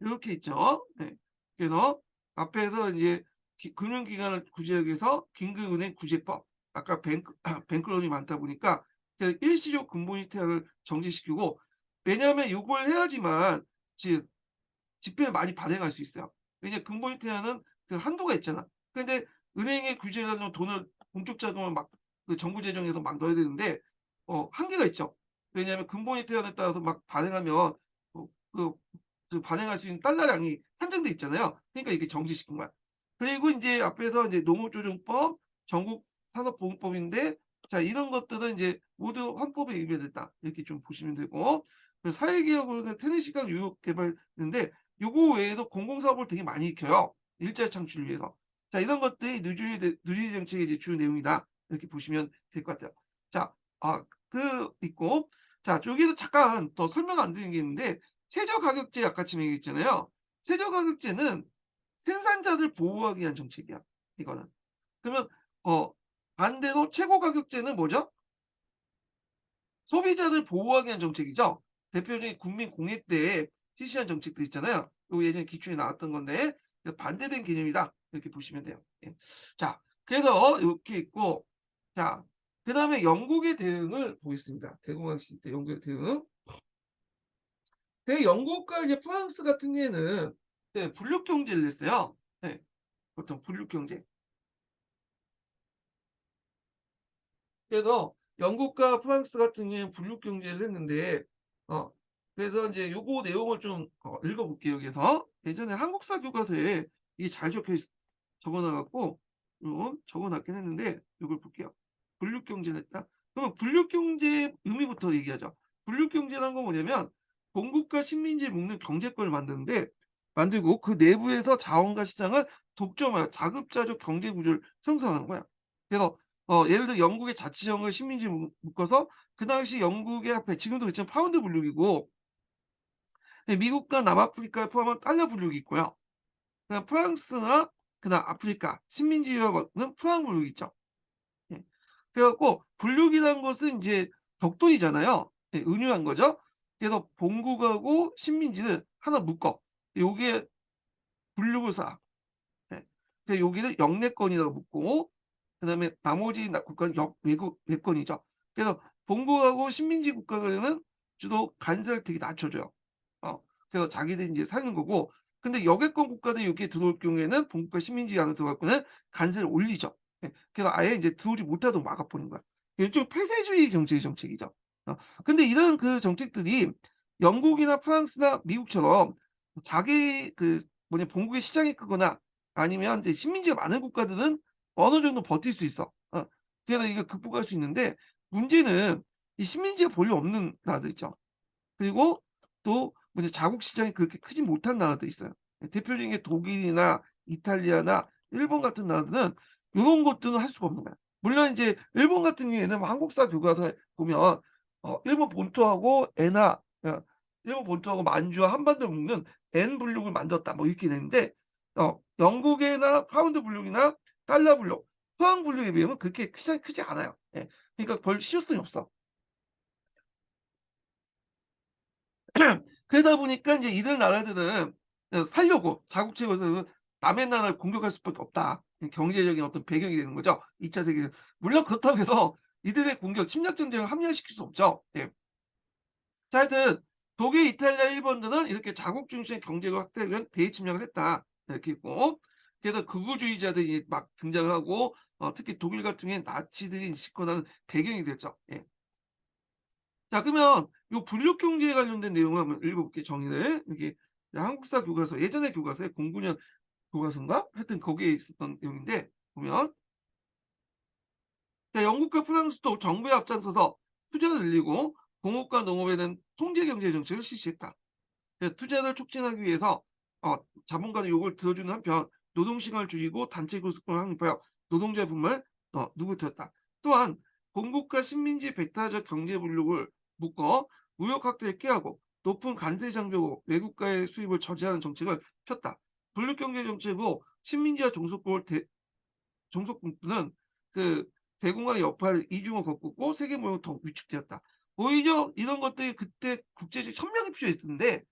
요렇게 있죠. 네. 그래서 앞에서 인제 금융기관을 구제하기 위해서 긴급은행 구제법. 아까 뱅크론이 많다 보니까 일시적 근본 이태학을 정지시키고 왜냐하면 요걸 해야지만 즉 집회를 많이 발행할 수 있어요. 왜냐하면 근본 이태학은 그 한도가 있잖아. 근데 은행에 규제하려면 돈을 공적 자금을 막 그 정부 재정에서 막 넣어야 되는데 한계가 있죠. 왜냐하면 근본 이태학에 따라서 막 발행하면 그 발행할 수 있는 달러량이 한정돼 있잖아요. 그러니까 이게 정지시킨 거야. 그리고 인제 앞에서 이제 농업조정법, 전국산업보험법인데 자 이런 것들은 인제 모두 헌법에 의결됐다. 이렇게 좀 보시면 되고 사회개혁으로는 테네시강 유역 개발인데 요거 외에도 공공사업을 되게 많이 익혀요, 일자리 창출을 위해서. 자 이런 것들이 누리집 정책의 이제 주요 내용이다. 이렇게 보시면 될 것 같아요. 자 있고 자 여기서 잠깐 더 설명 안 드린 게 있는데 최저가격제 아까 지금 얘기했잖아요. 최저가격제는 생산자들 보호하기 위한 정책이야 이거는. 그러면 어 반대로 최고가격제는 뭐죠? 소비자들 보호하기 위한 정책이죠. 대표적인 국민공예 때 실시한 정책들 있잖아요. 요거 예전에 기출에 나왔던 건데 그 반대된 개념이다. 이렇게 보시면 돼요. 예. 자 그래서 요렇게 있고 자 그다음에 영국의 대응을 보겠습니다. 대공황시 때 영국의 대응. 영국과 이제 프랑스 같은 경우에는 분류 경제를 냈어요. 네. 보통 분류 경제. 그래서 영국과 프랑스 같은 경우에는 분류 경제를 했는데 어 그래서 인제 요거 내용을 좀 읽어 볼게요 여기서. 예전에 한국사 교과서에 이게 잘 적어 놔 갖고 적어 놨긴 했는데 요걸 볼게요. 분류 경제를 했다. 그러면 분류경제의 의미부터 얘기하죠. 분류경제라는 건 뭐냐면 본국과 식민지를 묶는 경제권을 만들고 그 내부에서 자원과 시장을 독점하여 자급자족 경제 구조를 형성하는 거야. 그래서 예를 들어 영국의 자치령을 식민지에 묶어서 그 당시 영국의 화폐 지금도 있지만 파운드 분류기고, 미국과 남아프리카를 포함한 달러 분류기 있고요. 그다음 프랑스나 그다음 아프리카 식민지와는 프랑 분류기 있죠. 예. 그래 갖고 분류기라는 것은 인제 벽돌이잖아요. 예, 은유한 거죠. 그래서 본국하고 식민지를 하나 묶어 요게 분류를 쌓아. 예. 그래서 여기를 영내권이라고 묶고, 그다음에 나머지 국가는 외국 외권이죠. 그래서 본국하고 식민지 국가 간에는 주로 관세를 되게 낮춰줘요. 어 그래서 자기들이 인제 사는 거고, 근데 여객권 국가들이 여기에 들어올 경우에는 본국과 식민지 안으로 들어갈 거는 관세를 올리죠. 예. 그래서 아예 인제 들어오지 못하도록 막아 버린 거야. 일종의 폐쇄주의 경제 정책이죠. 어 근데 이런 그 정책들이 영국이나 프랑스나 미국처럼 자기 그 뭐냐 본국의 시장이 크거나 아니면 이제 식민지가 많은 국가들은 어느 정도 버틸 수 있어. 그래서 이거 극복할 수 있는데, 문제는 이 식민지가 본래 없는 나라들 있죠. 그리고 또 뭐냐 자국 시장이 그렇게 크지 못한 나라들이 있어요. 예, 대표적인 게 독일이나 이탈리아나 일본 같은 나라들은 요런 것들은 할 수가 없는 거야. 물론 인제 일본 같은 경우에는 뭐 한국사 교과서에 보면 일본 본토하고 엔화, 일본 본토하고 만주와 한반도를 묶는 엔 블록을 만들었다 뭐 이렇게 되는데, 영국이나 파운드 블록이나 달러 블록, 프랑 블록에 비하면 그렇게 시장이 크지 않아요. 예. 그러니까 별 실효성이 없어. 그러다 보니까 인제 이들 나라들은 살려고 자국채에서는 남의 나라를 공격할 수밖에 없다. 이 경제적인 어떤 배경이 되는 거죠. 2차 세계대전. 물론 그렇다고 해서 이들의 공격 침략 전쟁을 합리화시킬 수 없죠. 예. 자, 하여튼 독일, 이탈리아, 일본들은 이렇게 자국 중심의 경제가 확대하기 위한 대의 침략을 했다. 이렇게 있고, 그래서 극우주의자들이 막 등장을 하고 특히 독일 같은 경우에는 나치들이 집권하는 배경이 됐죠. 예. 자, 그러면 요 분력 경제에 관련된 내용을 한번 읽어 볼게요, 정의를. 이게 한국사 교과서 예전에 교과서에 09년 교과서인가? 하여튼 거기에 있었던 내용인데 보면, 자, 영국과 프랑스도 정부에 앞장서서 투자를 늘리고 공업과 농업에는 통제 경제 정책을 실시했다. 투자를 촉진하기 위해서 자본가의 요구를 들어주는 한편 노동 시간을 줄이고 단체 교섭을 확립하여 노동자의 분을 누구트였다. 또한 본국과 식민지 백타적 경제 분력을 묶어 무역 확대에 꾀하고 높은 관세 장벽으로 외국가의 수입을 저지하는 정책을 폈다. 분력 경제 정책으로 식민지와 종속국들은 그 대공황의 여파를 이중을 겪었고 세계 무역은 더욱 위축되었다. 오히려 이런 것들이 그때 국제적 협력이 필요했었는데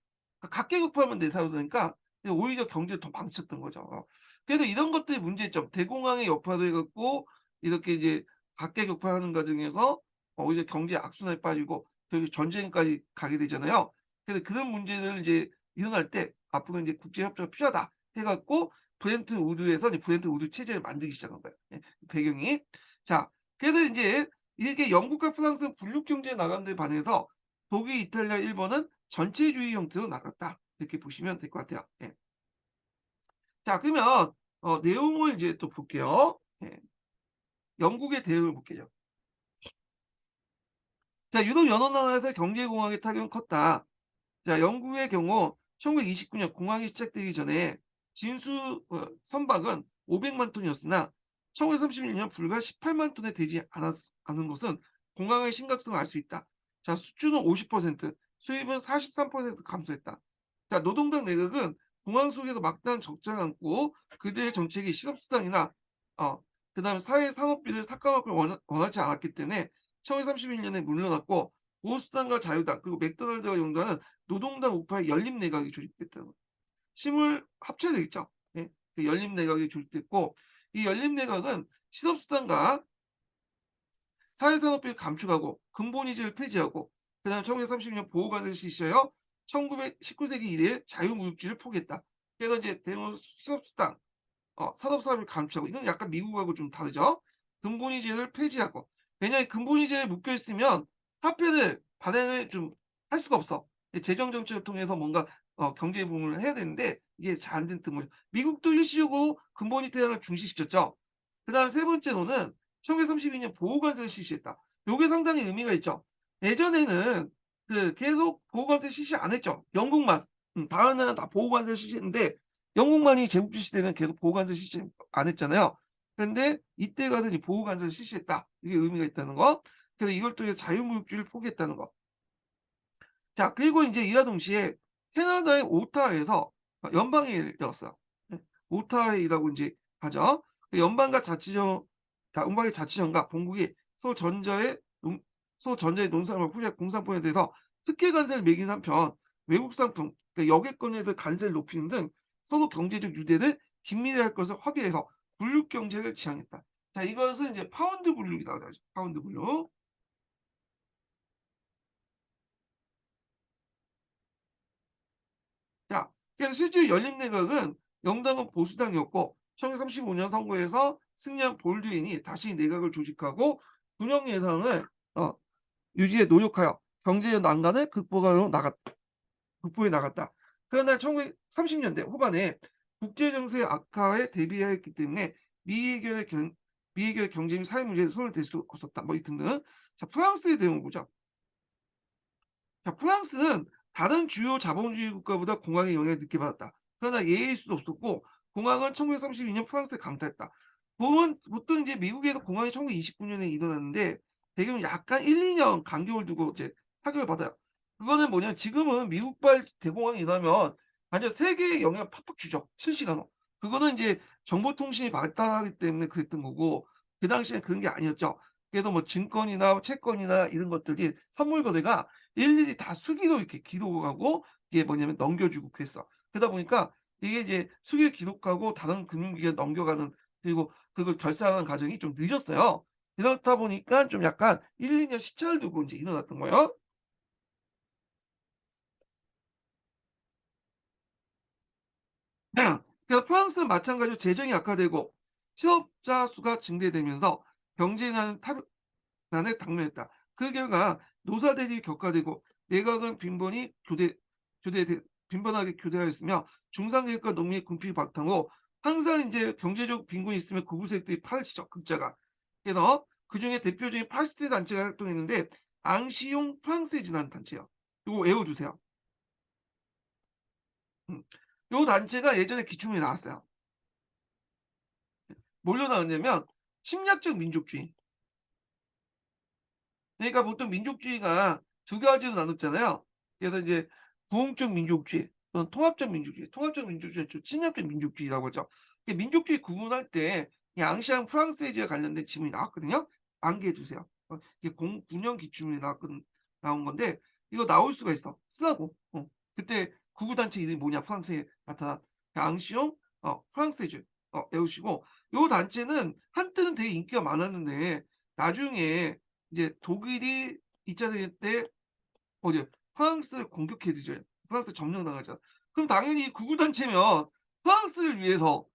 각계격파만 내세우니까 오히려 경제를 더 망쳤던 거죠. 그래서 이런 것들이 문제점, 대공황의 여파도 해 갖고 이렇게 이제 각계격파하는 과정에서 오히려 경제 악순환에 빠지고 결국 전쟁까지 가게 되잖아요. 그래서 그런 문제를 이제 일어날 때 앞으로 이제 국제 협조가 필요하다 해 갖고 브렌튼 우드에서 이제 브렌튼 우드 체제를 만들기 시작한 거예요. 예, 배경이. 자, 그래서 인제 이게 영국과 프랑스는 분육 경제에 나가는 데 반해서 독일, 이탈리아, 일본은 전체주의 형태로 나갔다. 이렇게 보시면 될 것 같아요. 예. 자, 그러면 내용을 이제 또 볼게요. 예. 영국의 대응을 볼게요. 자, 유럽 여러 나라에서 경제 공황의 타격은 컸다. 자, 영국의 경우 1929년 공황이 시작되기 전에 진수 선박은 500만 톤이었으나 1931년 불과 18만 톤에 되지 않은 것은 공황의 심각성을 알 수 있다. 자, 수출은 50%, 수입은 43% 감소했다. 자, 노동당 내각은 공황 속에서 막대한 적자를 안고 그들의 정책이 실업수당이나 어 그다음에 사회 산업비를 삭감할 걸 원하지 않았기 때문에 1931 년에 물러났고 보수당과 자유당 그리고 맥도날드가 용도하는 노동당 우파의 연립 내각이 조직됐다는 거예요. 힘을 합쳐야 되겠죠. 예. 그 연립 내각이 조직됐고 이 연립 내각은 실업수당과 사회산업비를 감축하고 근본이주를 폐지하고 그다음에 1930년 보호관을 실시하여 19 세기 이래 자유무역주의를 포기했다. 그래서 이제 대부분 실업수당 산업사업을 감축하고 이건 약간 미국하고 좀 다르죠. 근본이주를 폐지하고 왜냐하면 근본이주에 묶여 있으면 화폐를 발행을 좀 할 수가 없어. 재정 정책을 통해서 뭔가 경제 부문을 해야 되는데 이게 잘 안 됐던 거죠. 미국도 일시적으로 근본이 대안을 중시시켰죠. 그다음에 세 번째로는 1932년 보호관세를 실시했다. 요게 상당히 의미가 있죠. 예전에는 계속 보호관세 실시 안 했죠. 영국만. 다른 나라는 다 보호관세를 실시했는데 영국만이 제국주 시대는 계속 보호관세 실시 안 했잖아요. 근데 이때 가더니 보호관세를 실시했다. 이게 의미가 있다는 거. 그래서 이걸 통해서 자유무역주의를 포기했다는 거. 자, 그리고 인제 이와 동시에 캐나다의 오타와에서 연방회의를 열었어요. 예. 오타와회의라고 인제 하죠. 그 연방의 자치령과 본국이 소전자의 농 소전자의 농산물 후력 공산품에 대해서 특혜 관세를 매긴 한편 외국 상품 여객권에 대해 관세를 높이는 등 서로 경제적 유대를 긴밀히 할 것을 합의해서 분류 경제를 지향했다. 자, 이것은 이제 파운드 분류이라고 하죠. 파운드 분류. 자, 그래서 실제 연립내각은 영당은 보수당이었고 1935년 선거에서 승리한 볼드윈이 다시 내각을 조직하고 군영 예산을 어 유지에 노력하여 경제적 난관을 극복해 나갔다. 그러나 1930년대 후반에 국제 정세 악화에 대비하였기 때문에 미해결의 경 미해결의 경제 및 사회 문제에 손을 댈 수 없었다. 뭐 이 등등. 자, 프랑스의 대응을 보자. 자, 프랑스는 다른 주요 자본주의 국가보다 공황의 영향을 늦게 받았다. 그러나 예의일 수도 없었고 공황은 1932년 프랑스에 강타했다. 보통 이제 미국에서 공황이 1929년에 일어났는데 대개는 약간 1-2년 간격을 두고 이제 타격을 받아요. 그거는 뭐냐면 지금은 미국발 대공황이 일어나면 완전 세계에 영향을 팍팍 주죠, 실시간으로. 그거는 이제 정보통신이 발달하기 때문에 그랬던 거고 그 당시에는 그런 게 아니었죠. 그래서 뭐 증권이나 채권이나 이런 것들이 선물 거래가 일일이 다 수기로 이렇게 기록하고 이게 뭐냐면 넘겨주고 그랬어. 그러다 보니까 이게 이제 수기를 기록하고 다른 금융기관에 넘겨가는 그리고 그걸 결산하는 과정이 좀 늦었어요. 그렇다 보니까 좀 약간 1-2년 시차를 두고 인제 일어났던 거예요. 그래서 프랑스는 마찬가지로 재정이 악화되고 실업자 수가 증대되면서 경제난을 난에 당면했다. 그 결과 노사 대립이 격화되고 내각은 빈번하게 교대하였으며 중산계급과 농민의 군필을 바탕으로 항상 인제 경제적 빈곤이 있으면 극우 세력들이 판을 치죠, 극자가. 그래서 그중에 대표적인 파시스트 단체가 활동했는데 앙시용 프랑세즈라는 단체예요. 요거 외워 두세요. 음. 요 단체가 예전에 기충에 나왔어요. 뭘로 나왔냐면 침략적 민족주의. 그러니까 보통 민족주의가 두 가지로 나눴잖아요. 그래서 이제 부흥적 민족주의 또는 통합적 민족주의, 통합적 민족주의는 좀 침략적 민족주의라고 하죠. 그 민족주의 구분할 때 이 앙시앙 프랑스에즈와 관련된 지문이 나왔거든요. 암기해 두세요. 이게 09년 기준이 나온 건데 이거 나올 수가 있어. 쓰라고. 그때 구구 단체 이름이 뭐냐 프랑스에 나타난 앙시옹 프랑스에즈 외우시고 요 단체는 한때는 되게 인기가 많았는데 나중에 이제 독일이 2차 세계 때 어디요? 프랑스를 공격해 되죠. 프랑스 점령당하죠. 그럼 당연히 구구단체면 프랑스를 위해서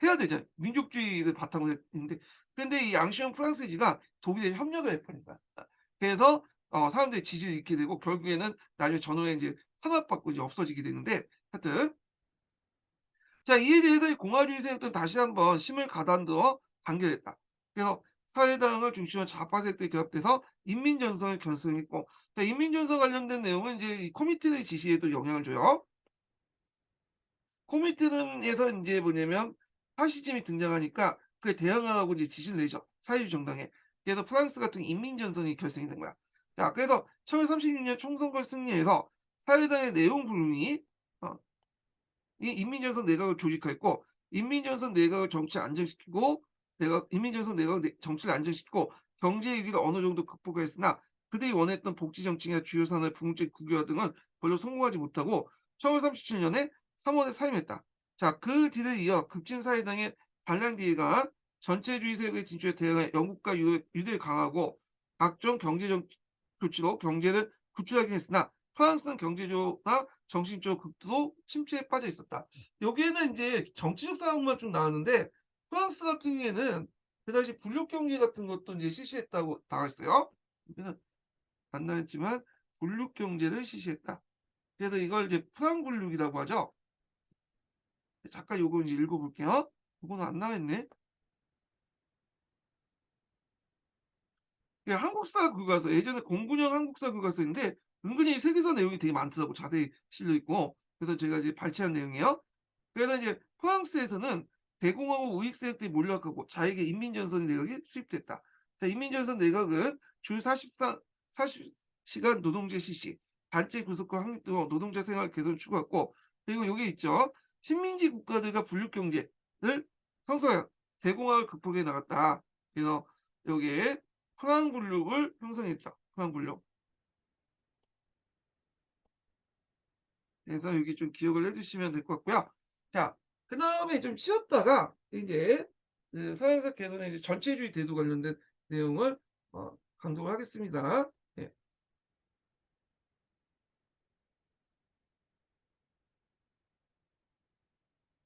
해야 되죠. 민족주의를 바탕으로 했는데 근데 이 앙시옹 프랑세지가 독일에 협력을 해 버린 거야. 그래서 사람들이 지지를 잃게 되고 결국에는 나중에 전후에 인제 탄압받고 이제 없어지게 되는데 하여튼 자, 이에 대해서 이 공화주의 세력들은 다시 한번 힘을 가다듬어 단결했다. 그래서 사회당을 중심으로 좌파 세력들이 결합돼서 인민전선을 결성했고 자, 인민전선 관련된 내용은 이제 이 코미테의 지시에도 영향을 줘요. 코미테에서 인제 뭐냐면 파시즘이 등장하니까 그에 대항하라고 이제 지시를 내죠, 사회주의 정당에. 그래서 프랑스 같은 인민전선이 결성이 된 거야. 자, 그래서 1936년 총선거를 승리해서 사회당의 내용 불문이 어 이 인민전선 내각을 조직했고 인민전선 내각을 정치 안정시키고 내각 인민전선 내각을 정치를 안정시키고 경제 위기를 어느 정도 극복했으나 그들이 원했던 복지 정책이나 주요 산업의 부흥적 국유화 등은 별로 성공하지 못하고 1937년에 3월에 사임했다. 자, 그 뒤를 이어 급진사회당의 발란디에가 전체주의 세력의 진출에 대응해 영국과 유대를 강하고 각종 경제적 조치로 경제를 구출하긴 했으나 프랑스는 경제적으로나 정신적으로 극도로 침체에 빠져 있었다. 여기에는 인제 정치적 상황만 좀 나왔는데 프랑스 같은 경우에는 그 당시 불력 경제 같은 것도 인제 실시했다고 나와 있어요. 여기는 안 나왔지만 불력 경제를 실시했다. 그래서 이걸 이제 프랑불육이라고 하죠. 잠깐 요거 인제 읽어 볼게요. 요거는 안 나와 있네. 예, 한국사 교과서 예전에 09년 한국사 교과서인데 은근히 세계사 내용이 되게 많더라고 자세히 실려 있고. 그래서 제가 이제 발췌한 내용이에요. 그래서 이제 프랑스에서는 대공화국 우익 세력들이 몰락하고 자에게 인민전선 내각이 수립됐다. 자, 인민전선 내각은 주 40시간 노동제 실시, 단체 교섭과 확립 등 노동자 생활 개선 추구했고, 그리고 여기 있죠. 식민지 국가들과 분립 경제를 형성하여 대공화국을 극복해 나갔다. 그래서 여기에 프랑군륙을 형성했다. 프랑군륙. 그래서 여기 좀 기억을 해주시면 될 것 같고요. 자, 그 다음에 좀 쉬었다가 이제 그 서양사 개론의 이제 전체주의 태도 관련된 내용을 강조를 하겠습니다.